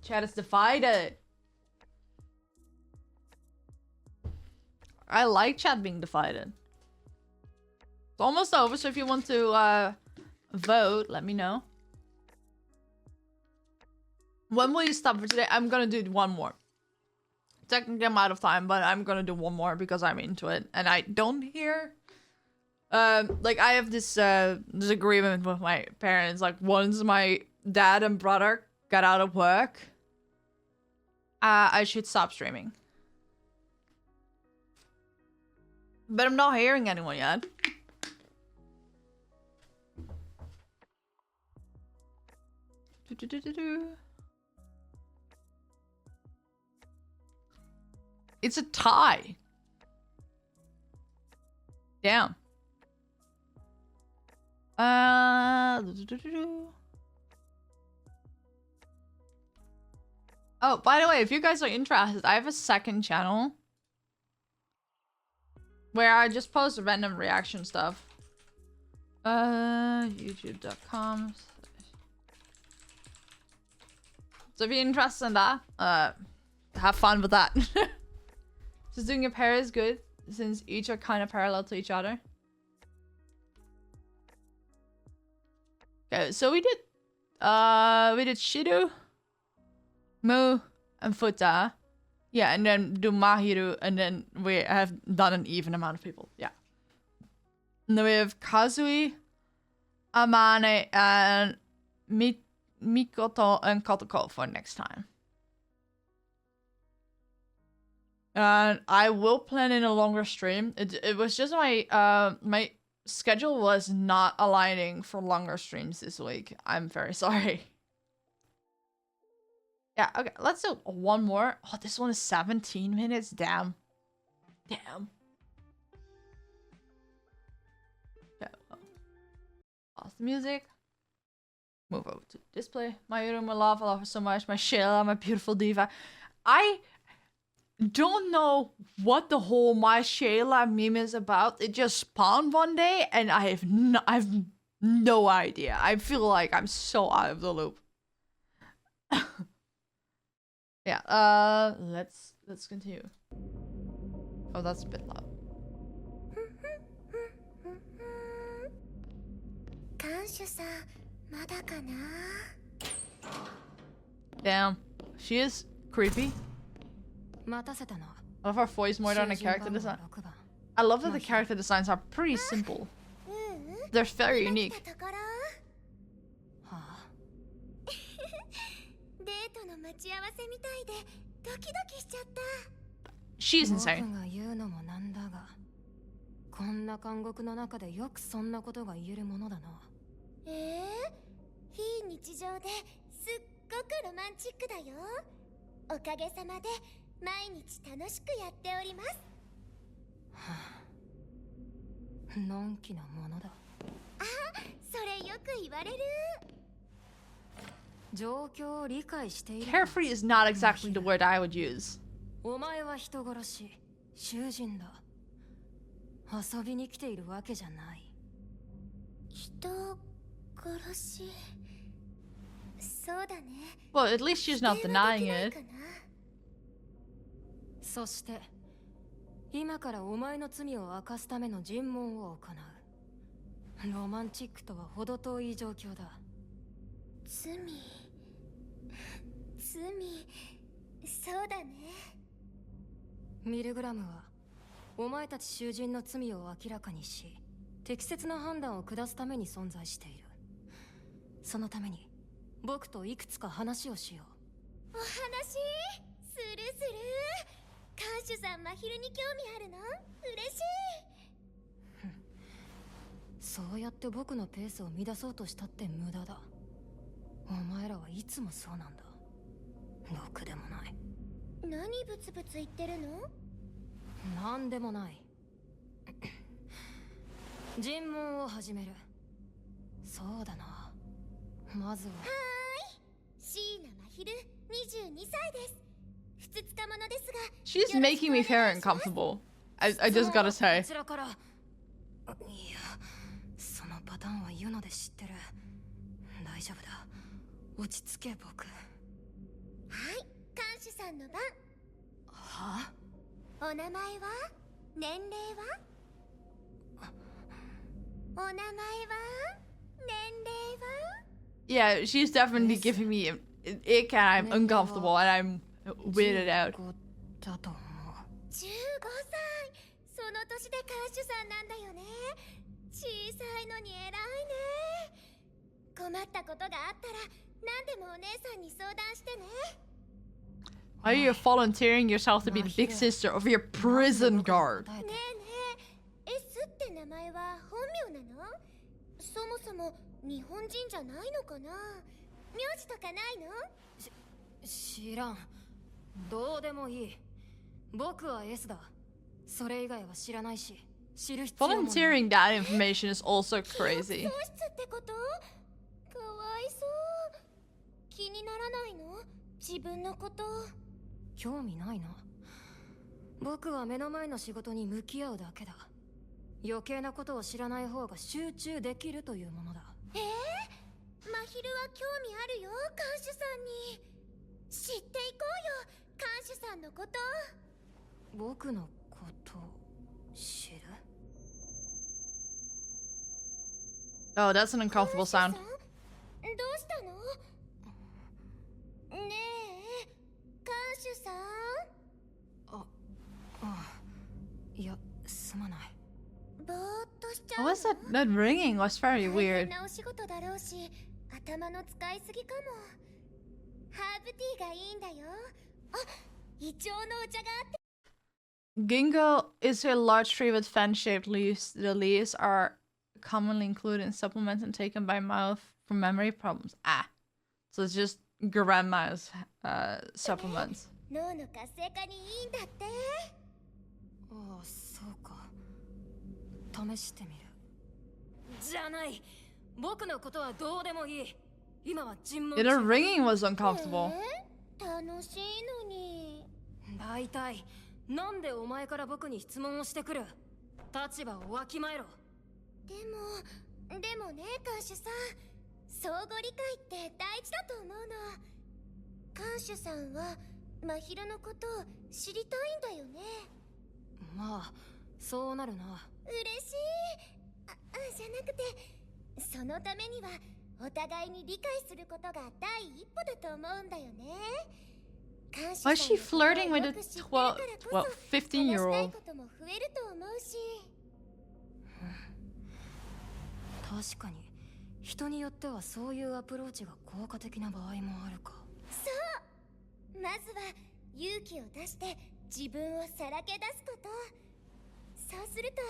Chat is divided. I like chat being divided. It's almost over, so if you want to vote, let me know. When will you stop for today? I'm gonna do one more. Technically, I'm out of time, but I'm gonna do one more because I'm into it. And I don't hear... like, I have this disagreement with my parents. Like, once my dad and brother got out of work, I should stop streaming. But I'm not hearing anyone yet. It's a tie. Damn. Oh, by the way, if you guys are interested, I have a second channel where I just post random reaction stuff. YouTube.com. So if you're interested in that, have fun with that. Just doing a pair is good, since each are kind of parallel to each other. Okay, so we did Shidou, Mu, and Futa. Yeah, and then do Mahiru, and then we have done an even amount of people. Yeah. And then we have Kazui, Amane, and Mikoto and Kotoko for next time. And I will plan in a longer stream. It was just my my schedule was not aligning for longer streams this week. I'm very sorry. Yeah, okay, let's do one more. Oh, this one is 17 minutes. Damn. Damn. Okay, well. Pause the music. move over to display. Mahiru, my love, I love her so much. My Sheila, my beautiful diva. I don't know what the whole my Sheila meme is about. It just spawned one day, and I've no idea. I feel like I'm so out of the loop. Yeah. Let's continue. Oh, that's a bit loud. 看守さんまだかな Damn, she is creepy. 待たせたな。 I love her voice more than the character design. I love that the character designs are pretty simple. They're very unique. はあ、デートの待ち合わせみたいでドキドキしちゃった。 She's insane. 僕が言うのもなんだが、こんな監獄の中でよくそんなことが言えるものだな。非日常ですっごくロマンチックだよ。おかげさまで毎日楽しくやっております。はあ、のんきなものだ。あ、それよく言われる。状況を理解している。 Carefree is not exactly the word I would use. お前は人殺し、囚人だ。遊びに来ているわけじゃない。人殺し。そうだね。Well, at least she's not denying it. そして今からお前の罪を明かすための尋問を行う。ロマンチックとは程遠い状況だ。罪、そうだね。ミルグラムはお前たち囚人の罪を明らかにし、適切な判断を下すために存在している。そのために僕といくつか話をしよう。お話する。看守さん、真昼に興味あるの？嬉しい。そうやって僕のペースを乱そうとしたって無駄だ。お前らはいつもそうなんだ。ろくでもない。何ブツブツ言ってるの？なんでもない。尋問を始める。そうだな。まずは。はーい。椎名真昼、22歳です。ふつつか者ですが。She's making me very uncomfortable. I just gotta say. こちらから。いや、そのパターンは言うので知ってる。大丈夫だ。落ち着け僕。はい、看守さんの番。はあ？お名前は？年齢は？お名前は？年齢は？ Yeah, she's definitely giving me an ick, and I'm uncomfortable, and I'm weirded out. だと思う。15歳。その年で看守さんなんだよね。小さいのに偉いね。困ったことがあったら何でもお姉さんに相談してね。Are you volunteering yourself to be the big sister of your prison guard? ねえ、S って名前は本名なの？そもそも日本人じゃないのかな？名字とかないの？知らん。どうでもいい。僕は S だ。それ以外は知らないし、知る必要もない。 Volunteering that information is also crazy. 喪失ってこと？かわいそう。気にならないの？自分のこと。興味ないな。僕は目の前の仕事に向き合うだけだ。余計なことを知らない方が集中できるというものだ。真昼は興味あるよ、看守さんに。知っていこうよ、看守さんのこと。僕のこと知る？ Oh, that's an uncomfortable sound. どうしたの？ねえ、看守さん。いや、すまない。ぼーっとしちゃう What の？ was that ringing was very 大 weird. 変なお仕事だろうし、頭の使いすぎかも。ハーブティーがいいんだよ。あ、イチョウのお茶があって。Ginkgo is a large tree with fan-shaped leaves. The leaves are commonly included in supplements and taken by mouth for memory problems. Ah, so it's just grandma's supplements. 脳の活性化にいいんだって。ああ、そうか。試してみる。じゃない。僕のことはどうでもいい。今は尋問 Yeah, the 中。 ringing was uncomfortable. 楽しいのに。大体なんでお前から僕に質問をしてくる？立場をわきまえろ。でもね、看守さん、相互理解って大事だと思うの。看守さんは真昼のことを知りたいんだよね。まあそうなるな。嬉しい。じゃなくて、そのためにはお互いに理解することが第一歩だと思うんだよね。 Why is she flirting with a 15-year-old? ことも増えると思うし。確かに人によってはそういうアプローチが効果的な場合もあるか。そう、まずは勇気を出して自分をさらけ出すこと。そうすると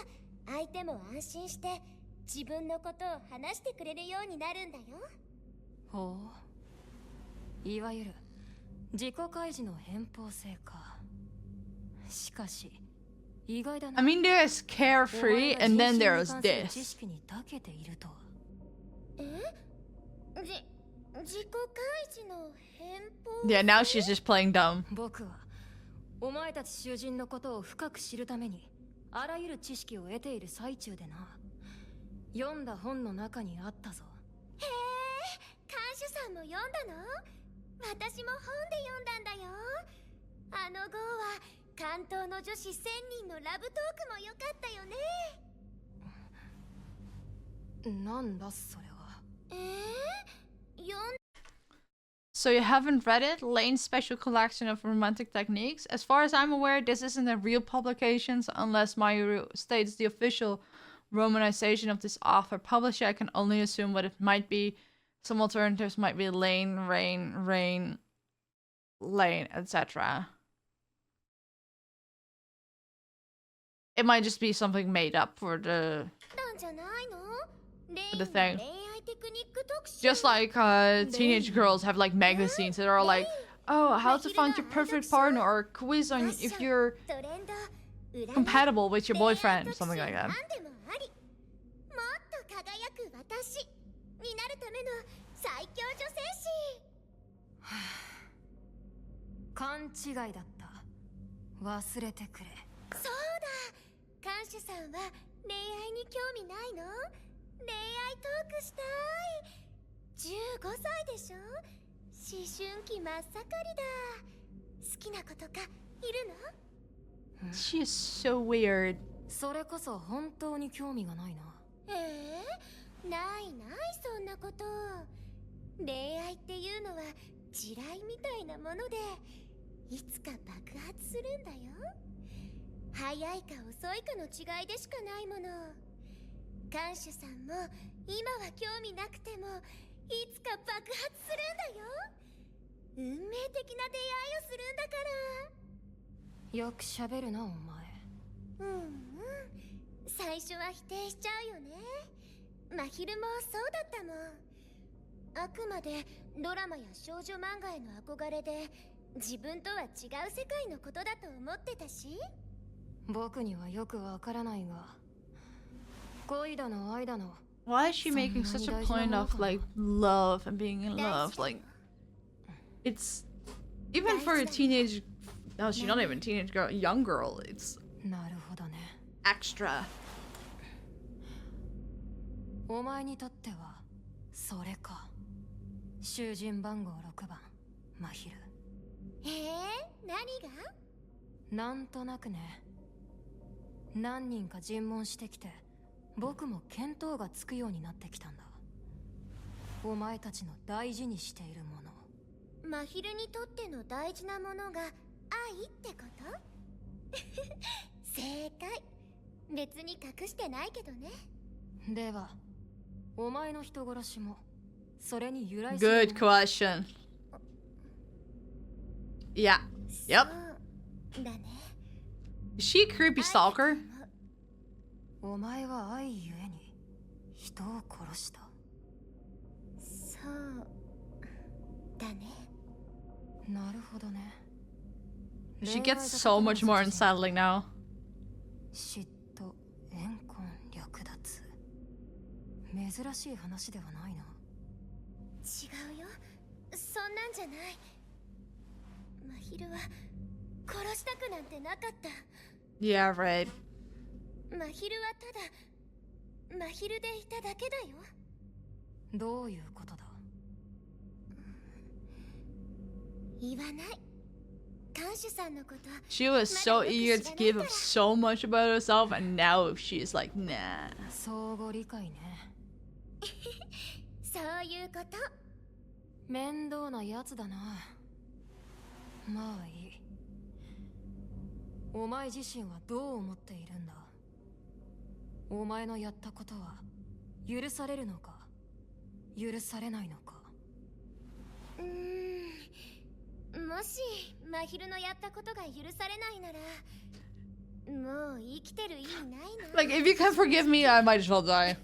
相手も安心して自分のことを話してくれるようになるんだよ。ほう、いわゆる自己開示の偏方性か。しかし意外だな。 I mean, there's carefree and then there's 知 this. 識に長けているとは。自己開示の偏方。 Yeah, now she's just playing dumb. 僕はお前たち囚人のことを深く知るためにあらゆる知識を得ている最中でな。読んだ本の中にあったぞ。へえ、看守さんも読んだの？私も本で読んだんだよ。あの号は関東の女子1000人のラブトークも良かったよね。なんだそれは。読ん So you haven't read it? Lane's special collection of romantic techniques? As far as I'm aware, this isn't a real publication unless Mahiru states the official romanization of this author publisher. I can only assume what it might be. Some alternatives might be Lane, Rain, Lane, etc. It might just be something made up for the だんじゃないの？ the thing. 恋愛テクニック特集。 Just like teenage girls have like magazines that are like, oh, how to find your perfect partner, or a quiz on if you're トレンド、占い、 compatible with your boyfriend, something like that. 何でもあり。もっと輝く私になるための最強女性誌。勘違いだった。忘れてくれ。そうだ、看守さんは恋愛に興味ないの？恋愛トークしたい。15歳でしょ？思春期真っ盛りだ。好きな子とかいるの？ She is so weird. それこそ本当に興味がないな。ないそんなこと。恋愛っていうのは地雷みたいなもので、いつか爆発するんだよ。早いか遅いかの違いでしかないもの。看守さんも今は興味なくてもいつか爆発するんだよ。運命的な出会いをするんだから。よく喋るなお前。最初は否定しちゃうよね。真昼もそうだったもん。あくまでドラマや少女漫画への憧れで自分とは違う世界のことだと思ってたし。僕にはよくわからないが、恋だの愛だの。 Why is she making such a point of like love and being in love? Like, it's even for a teenage. No, she's not even a teenage girl, young girl. It's なるほどね。 extra. お前にとってはそれか。囚人番号6番真昼。何が？なんとなくね。何人か尋問してきて、僕も見当がつくようになってきたんだ。お前たちの大事にしているもの。真昼にとっての大事なものが愛ってこと？正解。別に隠してないけどね。では、お前の人殺しもそれに由来する。 Good question. Yeah. Yep. そうだね。Is she a creepy stalker? お前は愛ゆえに人を殺した。そうだね。なるほどね。 She gets so much more unsettling now. 嫉妬、怨恨、略奪。珍しい話ではないな。違うよ、そんなんじゃない。真昼は殺したくなんてなかった。 Yeah, right. 真昼はただ真昼でいただけだよ。どういうことだ？言わない。看守さんのこと。 She was so eager to give up so much about herself, and now she's like, nah. 相互理解ね。そういうこと。面倒なやつだな。まあいい。お前自身はどう思っているんだ？お前のやったことは許されるのか許されないのか。もし真昼のやったことが許されないなら、もう生きてる意味ないな。Like, if you can't forgive me, I might as well die.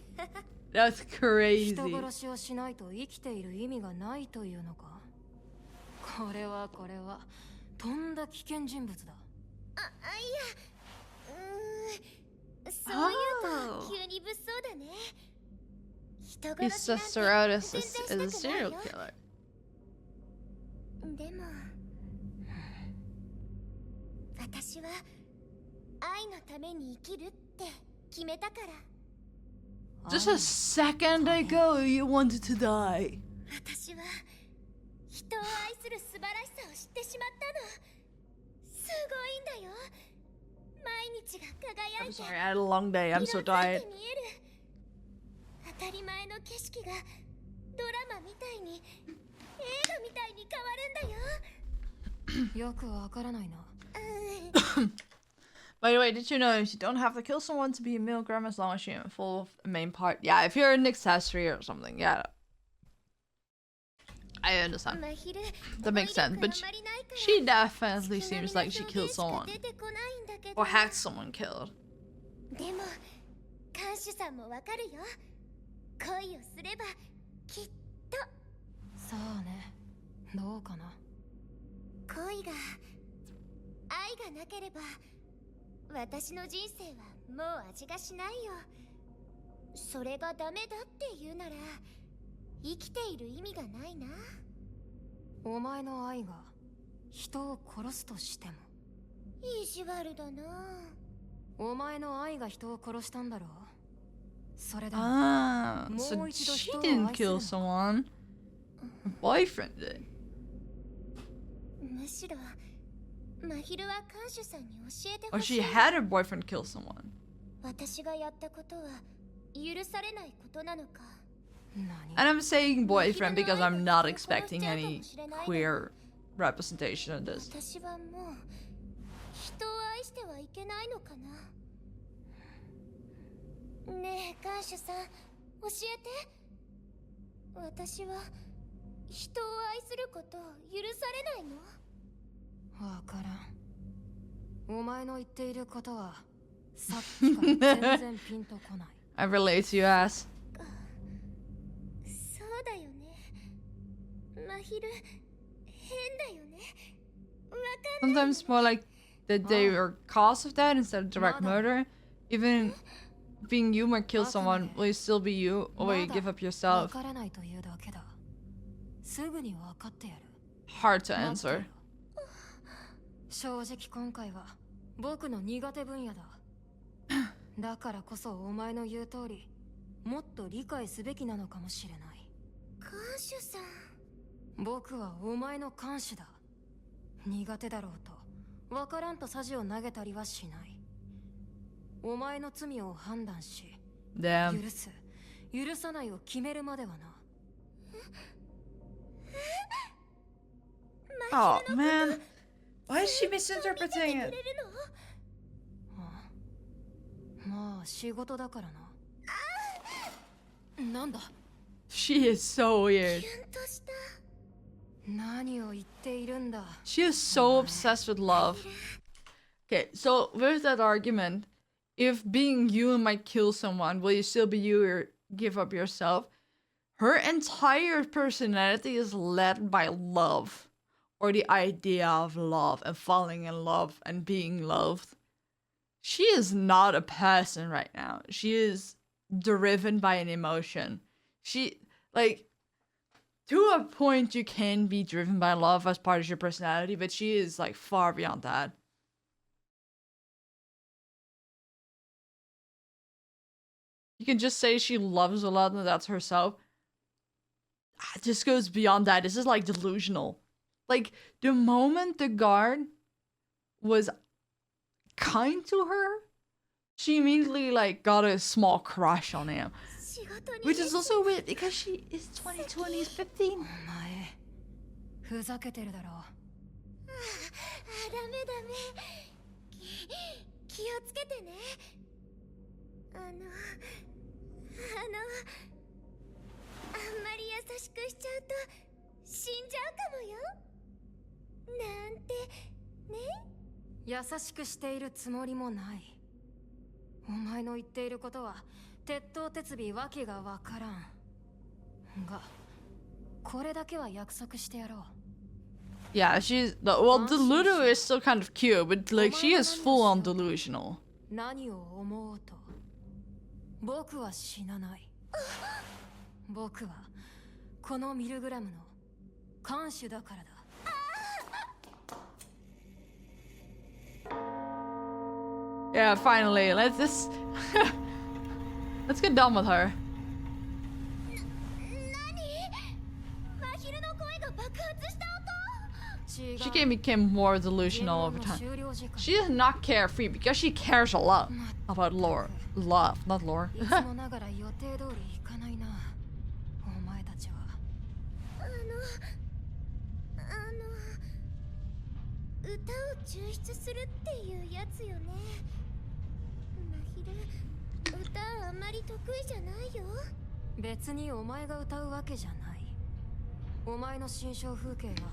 That's crazy. 人殺しをしないと生きている意味がないというのか。これはとんだ危険人物だ。そういうと急に物騒だね。人 He's 殺しなんて just her out as 絶対 a したくない serial よ。 killer. でも私は愛のために生きるって決めたから。 Just a second ago, you wanted to die. 私は人を愛する素晴らしさを知ってしまったの。すごいんだよ。毎日が輝 I'm いて sorry, I had a long day. I'm so 色づい tired. て見える。当たり前の景色がドラマみたいに映画みたいに変わるんだよ。よくわからないな。By the way, did you know you don't have to kill someone to be a MILGRAM as long as you're in full main part? Yeah, if you're an accessory or something, yeah. I understand. That makes sense, but she definitely seems like she killed someone. Or had someone killed. でも看守さんもわかるよ。恋をすればきっと。さあね、どうかな。恋が愛がなければ私の人生はもう味がしないよ。それがダメだって言うなら生きている意味がないな。お前の愛が人を殺すとしても。意地悪だな。お前の愛が人を殺したんだろう。それでも Ah, so she didn't kill someone. Her boyfriend did. むしろ真昼は看守さんに教えて Or ほし she い。 had her boyfriend kill someone. 私がやったことは許されないことなのか。 And I'm saying boyfriend because I'm not expecting any queer representation in this. 私はもう人を愛してはいけないのかな。ねえ看守さん教えて。私は人を愛することを許されないの？わからん。お前の言っていることはさっきから全然ピンとこない。I relate to you, ass. そうだよね。真昼変だよね。わかんないよね。 Sometimes more like that they were cause of that instead of direct murder. Even being you might kill someone, will you still be you, or will you give up わ yourself? からないというだけだ。すぐにわかってやる。 Hard to answer. 正直今回は僕の苦手分野だ。だからこそお前の言う通り、もっと理解すべきなのかもしれない。看守さん。僕はお前の看守だ。苦手だろうと、わからんとサジを投げたりはしない。お前の罪を判断し、 Damn. 許す、許さないを決めるまではな。Oh man, why is she misinterpreting it? まあ仕事だからな。なんだ。 She is so weird. キュンとした。何を言っているんだ。 She is so obsessed with love. Okay, so with that argument, if being you might kill someone, will you still be you or give up yourself? Her entire personality is led by love, or the idea of love and falling in love and being loved. She is not a person right now. She is driven by an emotion. She, like, to a point you can be driven by love as part of your personality, but she is like far beyond that. You can just say she loves a lot and that's herself. It just goes beyond that. This is like delusional. Like the moment the guard was kind to her, she immediately like got a small crush on him. Which is also weird because she is 22 and he's 15. お前ふざけてるだろ。ダメダメ。気をつけてね。あんまり優しくしちゃうと死んじゃうかもよ。なんてね。優しくしているつもりもない。お前の言っていることは鉄頭鉄尾わけがわからん。が、これだけは約束してやろう。Yeah, she's well. The Ludo is still kind of cute, but like she is full on delusional. 何を思おうと、僕は死なない。僕はこのミルグラムの看守だからだ。Yeah, finally, let's let's get done with her. マヒルの声が爆発した音。 She can become more delusional over time. She is not carefree because she cares a lot about lore. Love, not lore. いつもながら予定通りいかないな。お前たちは。歌を抽出するっていうやつよね。マヒル、歌あんまり得意じゃないよ。別にお前が歌うわけじゃない。お前の心象風景は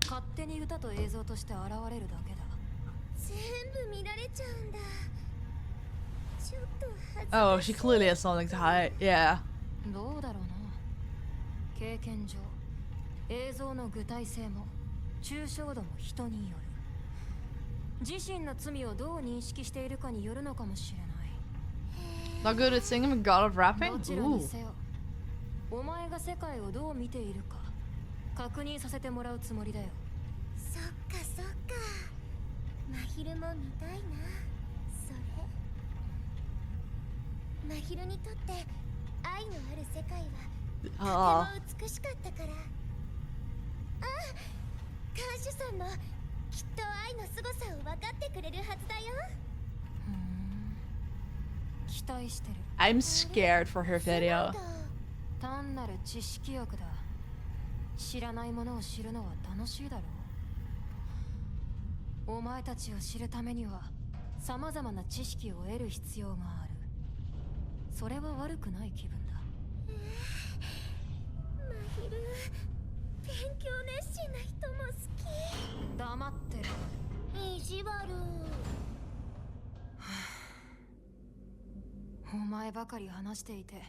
勝手に歌と映像として現れるだけだ。全部見られちゃうんだ。ちょっと恥ずかしい。 Oh, she clearly has something to hide. Yeah. どうだろうな。経験上、映像の具体性も抽象度も人による。自身の罪をどう認識しているかによるのかもしれない。 Not good at singing, but god of rapping? どちら Ooh. にせよ、お前が世界をどう見ているか確認させてもらうつもりだよ。そっかそっか。マヒルも見たいな。それ。マヒルにとって愛のある世界はとても美しかったから。あ、看守さんもきっと愛の凄さを分かってくれるはずだよ。期待してる。I'm scared for her video. 単なる知識欲だ。知らないものを知るのは楽しいだろう。お前たちを知るためには様々な知識を得る必要がある。それは悪くない気分だ。マヒル、勉強熱心な人も好き。黙ってる。意地悪。お前ばかり話していて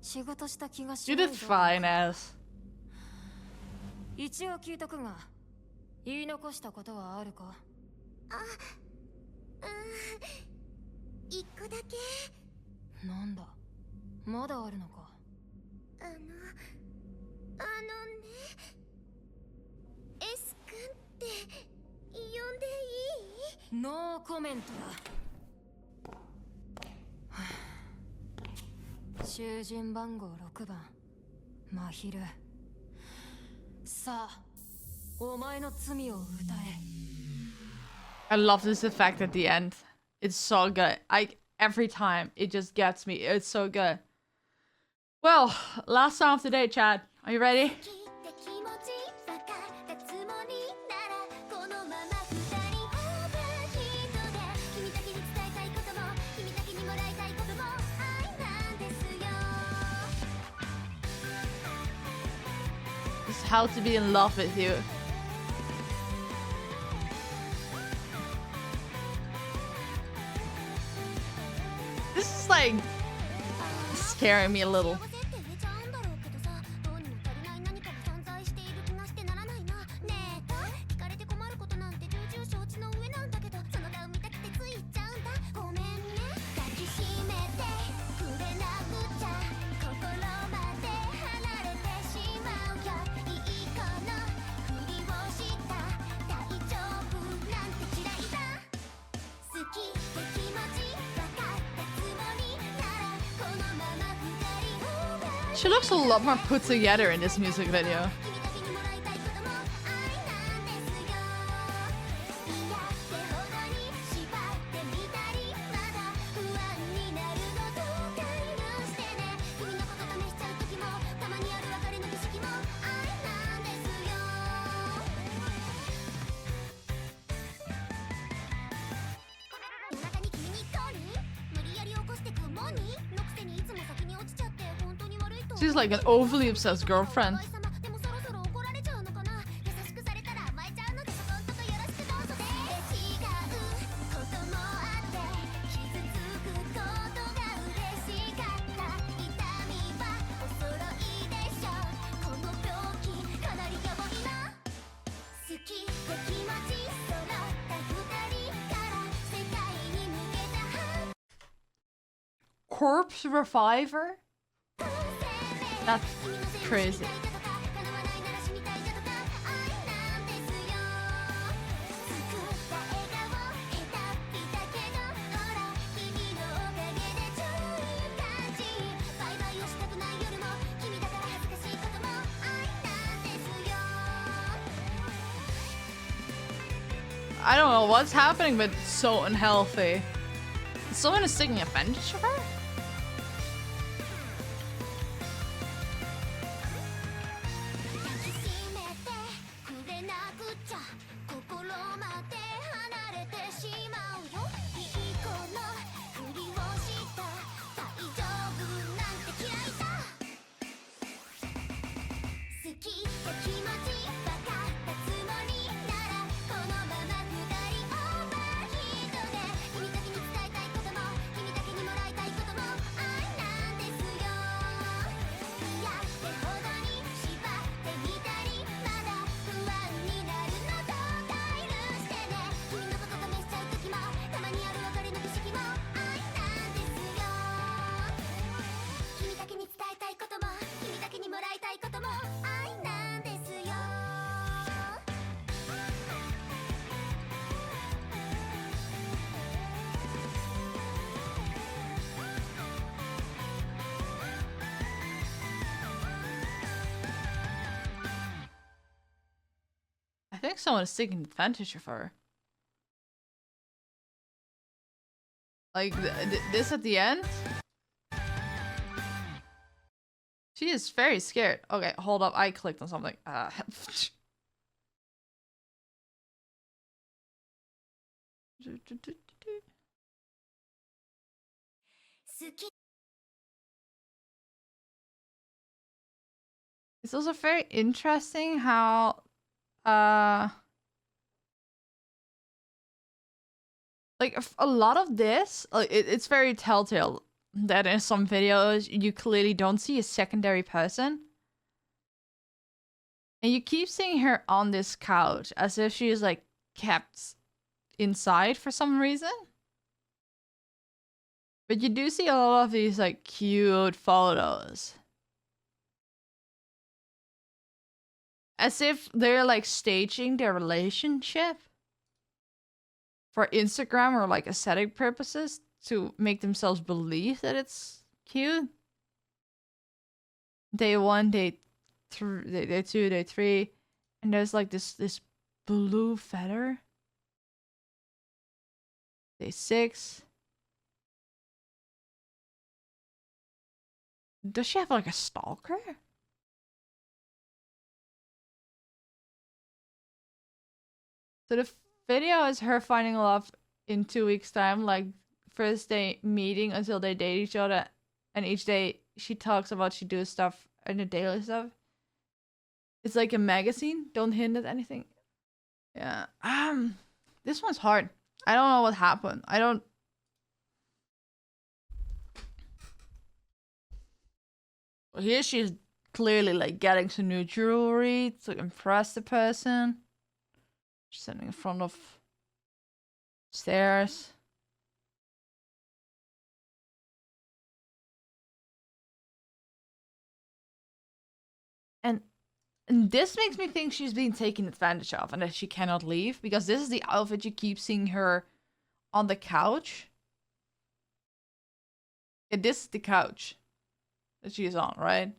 仕事した気がし You ない did ぞ。 fine, as. 一応聞いとくが、言い残したことはあるか？一個だけ。なんだ、まだあるのか。あのね、S 君って呼んでいい？ノーコメントだ。囚人番号6番、マヒル。さあ、お前の罪を歌え。I love this effect at the end. It's so good. Every time it just gets me. It's so good. Well, last song of the day, Chad. Are you ready? きって気持ちわかったつもりならこのまま二人オーバーヒートで君だけに伝えたいことも君だけにもらいたいことも愛なんですよ。 It's how to be in love with you. This is like scaring me a little. 幸せって言えちゃうんだろうけどさ、どうにも足りない何かが存在している気がしてならないな。ねえと聞かれて困ることなんて重々承知の上なんだけど、その顔見たくてつい言っちゃうんだ。ごめんね。抱きしめてくれなくちゃ心まで離れてしまうよ。She looks a lot more put together in this music video. She's like an overly obsessed girlfriend. Corpse Reviver? That's crazy. I don't know what's happening, but it's so unhealthy. Is someone is taking advantage of her? I think someone is taking advantage of her. Like, this at the end? She is very scared. Okay, hold up. I clicked on something. It's also very interesting how like a lot of this, like it's very telltale that in some videos you clearly don't see a secondary person, and you keep seeing her on this couch as if she is like kept inside for some reason. But you do see a lot of these like cute photos. As if they're like staging their relationship for Instagram or like aesthetic purposes to make themselves believe that it's cute. Day 1, day 2, day 3, and there's like this blue feather. Day 6. Does she have like a stalker? So the video is her finding love in 2 weeks' time, like first day meeting until they date each other, and each day she talks about she does stuff and the daily stuff. It's like a magazine. Don't hint at anything. Yeah. This one's hard. I don't know what happened. Well, here she's clearly like getting some new jewelry to impress the person. She's sitting in front of stairs. And this makes me think she's being taken advantage of and that she cannot leave, because this is the outfit you keep seeing her on the couch. Yeah, this is the couch that she's on, right?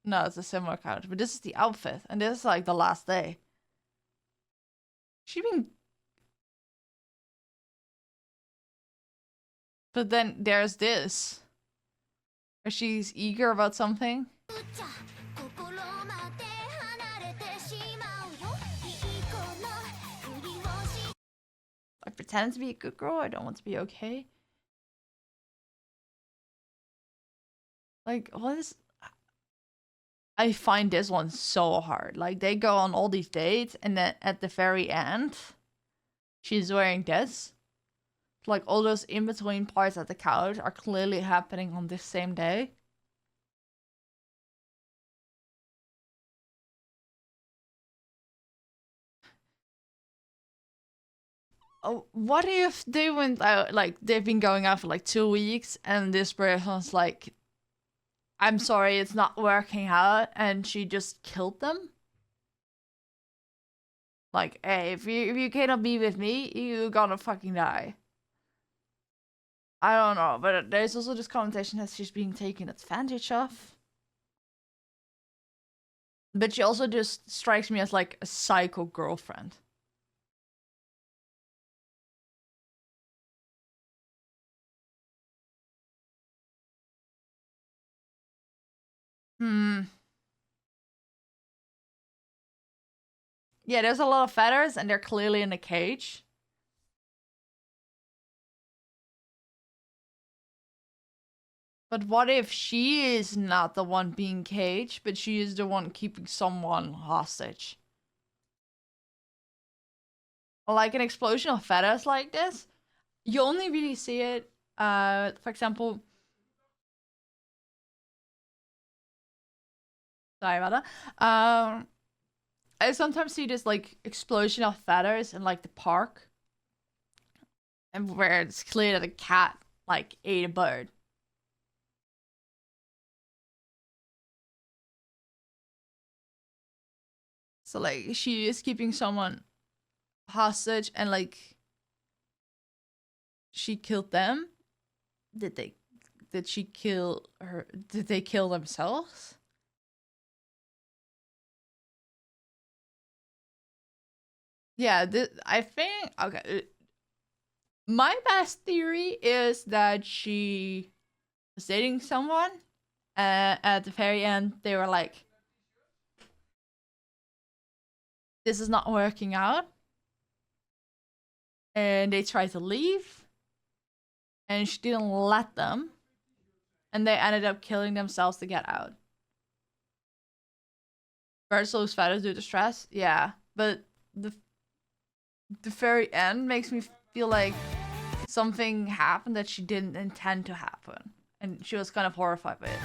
No, it's a similar couch, but this is the outfit, and this is like the last day. She been... But then there's this. Where she's eager about something. I pretend to be a good girl, I don't want to be okay. Like, what is... I find this one so hard. Like, they go on all these dates, and then at the very end, she's wearing this. Like, all those in-between parts at the couch are clearly happening on this same day. Oh, what if they went out, like, they've been going out for like 2 weeks, and this person's like, I'm sorry, it's not working out, and she just killed them? Like, hey, if you cannot be with me, you're gonna fucking die. I don't know, but there's also this connotation that she's being taken advantage of. But she also just strikes me as like a psycho girlfriend. Yeah, there's a lot of feathers, and they're clearly in a cage. But what if she is not the one being caged, but she is the one keeping someone hostage? Like an explosion of feathers like this, you only really see it, for example... Sorry about that. I sometimes see this, like, explosion of feathers in, like, the park. And where it's clear that a cat, like, ate a bird. So, like, she is keeping someone hostage, and, like, she killed them? Did she kill her? Did they kill themselves? Yeah, I think... Okay. My best theory is that she was dating someone. At the very end, they were like, this is not working out. And they tried to leave. And she didn't let them. And they ended up killing themselves to get out. Birds lose feathers due to stress? Yeah. But the very end makes me feel like something happened that she didn't intend to happen. And she was kind of horrified by it.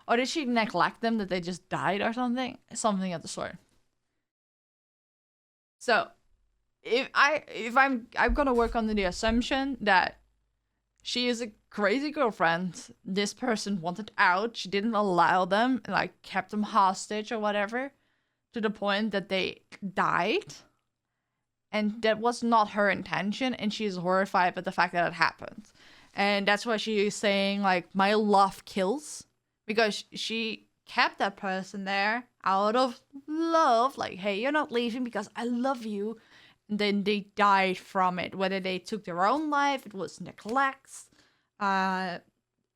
Or did she neglect them, that they just died or something? Something of the sort. So, I'm gonna work under the assumption that she is a crazy girlfriend. This person wanted out. She didn't allow them, like, kept them hostage or whatever, to the point that they died. And that was not her intention, and she is horrified by the fact that it happened. And that's why she is saying, like, my love kills. Because she kept that person there out of love. Like, hey, you're not leaving because I love you. And then they died from it. Whether they took their own life, it was neglect.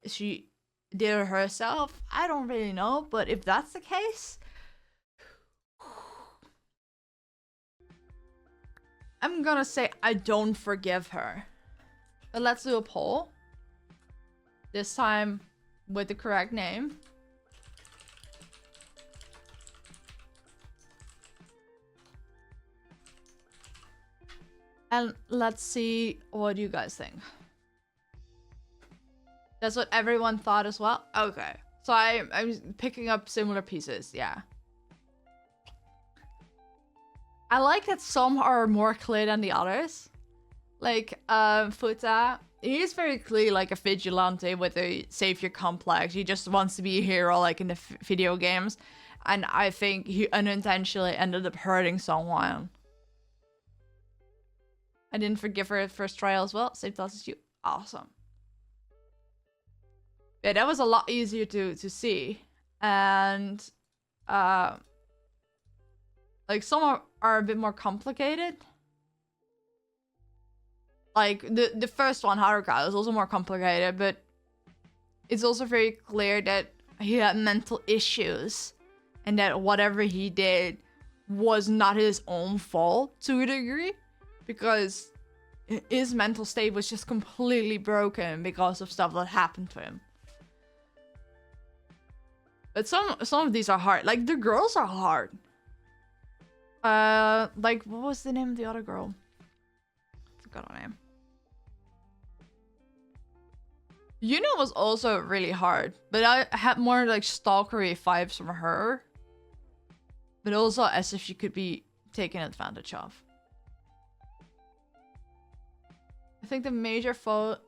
She did it herself. I don't really know. But if that's the case, I'm gonna say I don't forgive her. But let's do a poll. This time with the correct name. And let's see what you guys think. That's what everyone thought as well? Okay. So I'm picking up similar pieces, yeah. I like that some are more clear than the others. Like, Futa, he is very clearly like a vigilante with a savior complex. He just wants to be a hero, like in the video games. And I think he unintentionally ended up hurting someone. I didn't forgive her at first trial as well. Same thoughts as you. Awesome. Yeah, that was a lot easier to see. And like some are a bit more complicated. Like the first one, Haruka, is also more complicated, but it's also very clear that he had mental issues and that whatever he did was not his own fault to a degree, because his mental state was just completely broken because of stuff that happened to him. But some of these are hard. Like the girls are hard. Like what was the name of the other girl? I forgot her name. Yuno was also really hard, but I had more like stalkery vibes from her. But also as if she could be taken advantage of. I think the major fault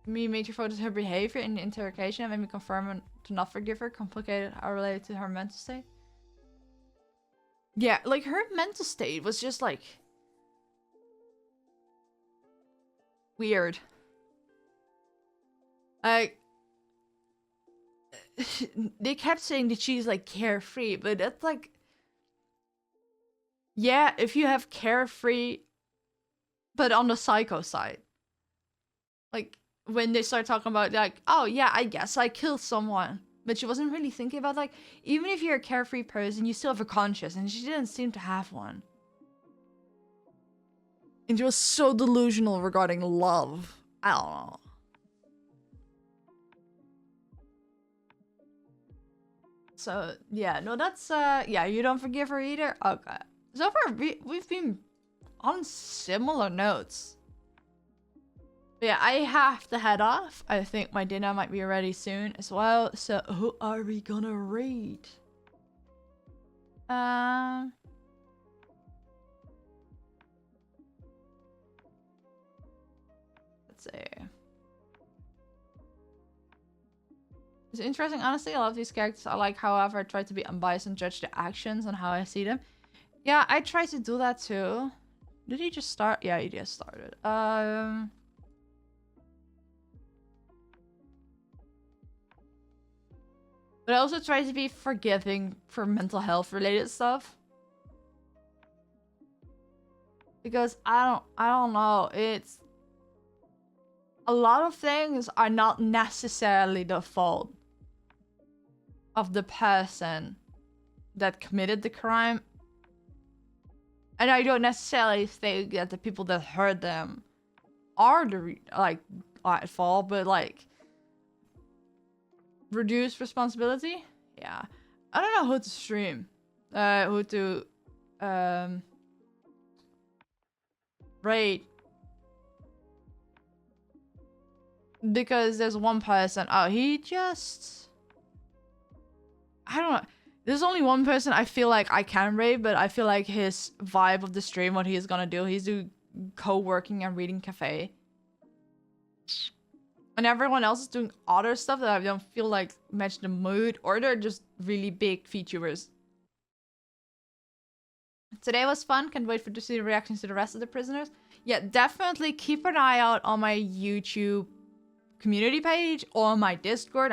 is her behavior in the interrogation and made me confirm to not forgive her. Complicated how related to her mental state. Yeah, like her mental state was just like weird. Like they kept saying that she's like carefree, but that's like, yeah, if you have carefree, but on the psycho side. Like when they start talking about like, oh yeah, I guess I killed someone, but she wasn't really thinking about like, even if you're a carefree person, you still have a conscience, and she didn't seem to have one. And she was so delusional regarding love. I don't know. So yeah, no, that's yeah, you don't forgive her either. Okay, so far we've been on similar notes. But yeah, I have to head off. I think my dinner might be ready soon as well. So who are we gonna read? Let's see. It's interesting. Honestly, I love these characters. I like, however, I try to be unbiased and judge the actions and how I see them. Yeah, I try to do that too. Did he just start? Yeah, he just started. But I also try to be forgiving for mental health related stuff. Because I don't know, it's a lot of things are not necessarily the fault of the person that committed the crime. And I don't necessarily think that the people that hurt them are the at fault, but like reduce responsibility. Yeah, I don't know who to stream, who to rate, because there's one person. Oh, he just, I don't know. There's only one person I feel like I can rate, but I feel like his vibe of the stream, what he's gonna do, he's do co-working and reading cafe. And everyone else is doing other stuff that I don't feel like match the mood, or they're just really big VTubers. Today was fun. Can't wait to see the reactions to the rest of the prisoners. Yeah, definitely keep an eye out on my YouTube community page or my Discord.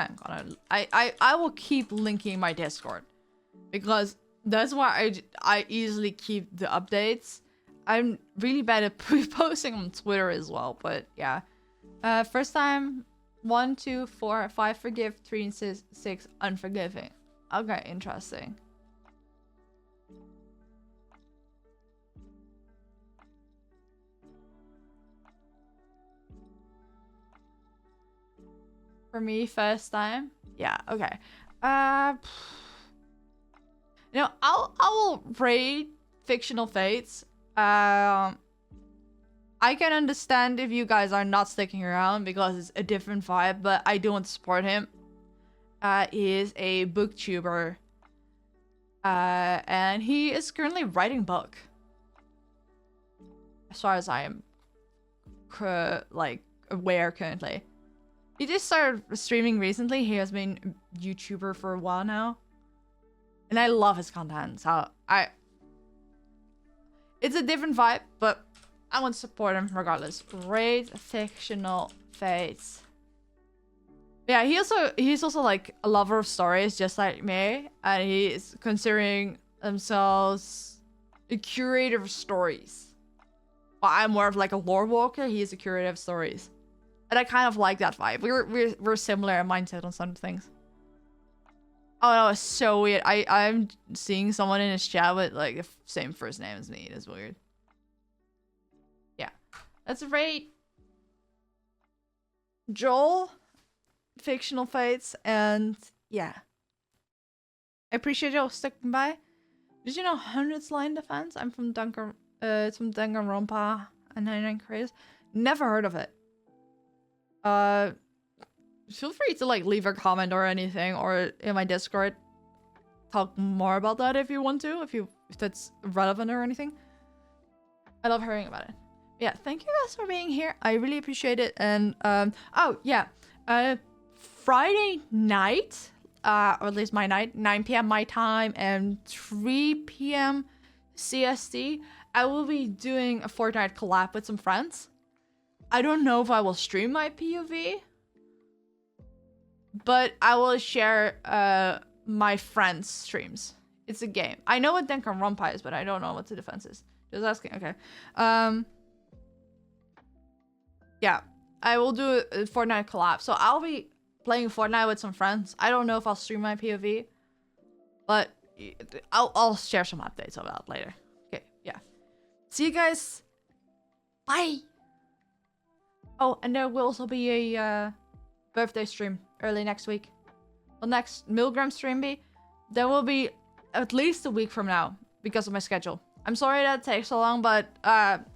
I will keep linking my Discord, because that's why I easily keep the updates. I'm really bad at posting on Twitter as well, but yeah. First time, 1, 2, 4, 5 forgive, 3 and 6 unforgiving. Okay, interesting. For me, first time. Yeah, okay. You know, I will rate Fictional Fates. I can understand if you guys are not sticking around because it's a different vibe, but I do want to support him. He is a booktuber. And he is currently writing a book. As far as I am aware currently. He just started streaming recently. He has been a YouTuber for a while now. And I love his content. So it's a different vibe, but I want to support him regardless. Great Fictional Fates. Yeah, he's also like a lover of stories, just like me, and he's considering themselves a curator of stories. Well, I'm more of like a lore walker. He's a curator of stories, and I kind of like that vibe. We're similar in mindset on some things. Oh no, it's so weird. I'm seeing someone in his chat with like the same first name as me. It's weird. Yeah, let's rate Joel. Fictional fights, and yeah. I appreciate y'all sticking by. Did you know Hundreds Line Defense? I'm from it's from Danganronpa and 99 Craze. Never heard of it. Feel free to like leave a comment or anything, or in my Discord talk more about that if you want to, if that's relevant or anything. I love hearing about it. Yeah, thank you guys for being here. I really appreciate it. And oh yeah, Friday night, or at least my night, 9 p.m. my time and 3 p.m. CST, I will be doing a Fortnite collab with some friends. I don't know if I will stream my POV, but I will share my friends' streams. It's a game. I know what Danganronpa is, but I don't know what the defense is. Just asking. Okay. Yeah, I will do a Fortnite collab. So I'll be playing Fortnite with some friends. I don't know if I'll stream my POV, but I'll share some updates of that later. Okay, yeah. See you guys. Bye. Oh, and there will also be a birthday stream early next week. Well, next MILGRAM stream be. There will be at least a week from now because of my schedule. I'm sorry that it takes so long, but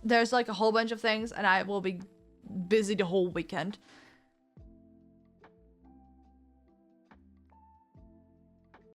there's like a whole bunch of things and I will be busy the whole weekend.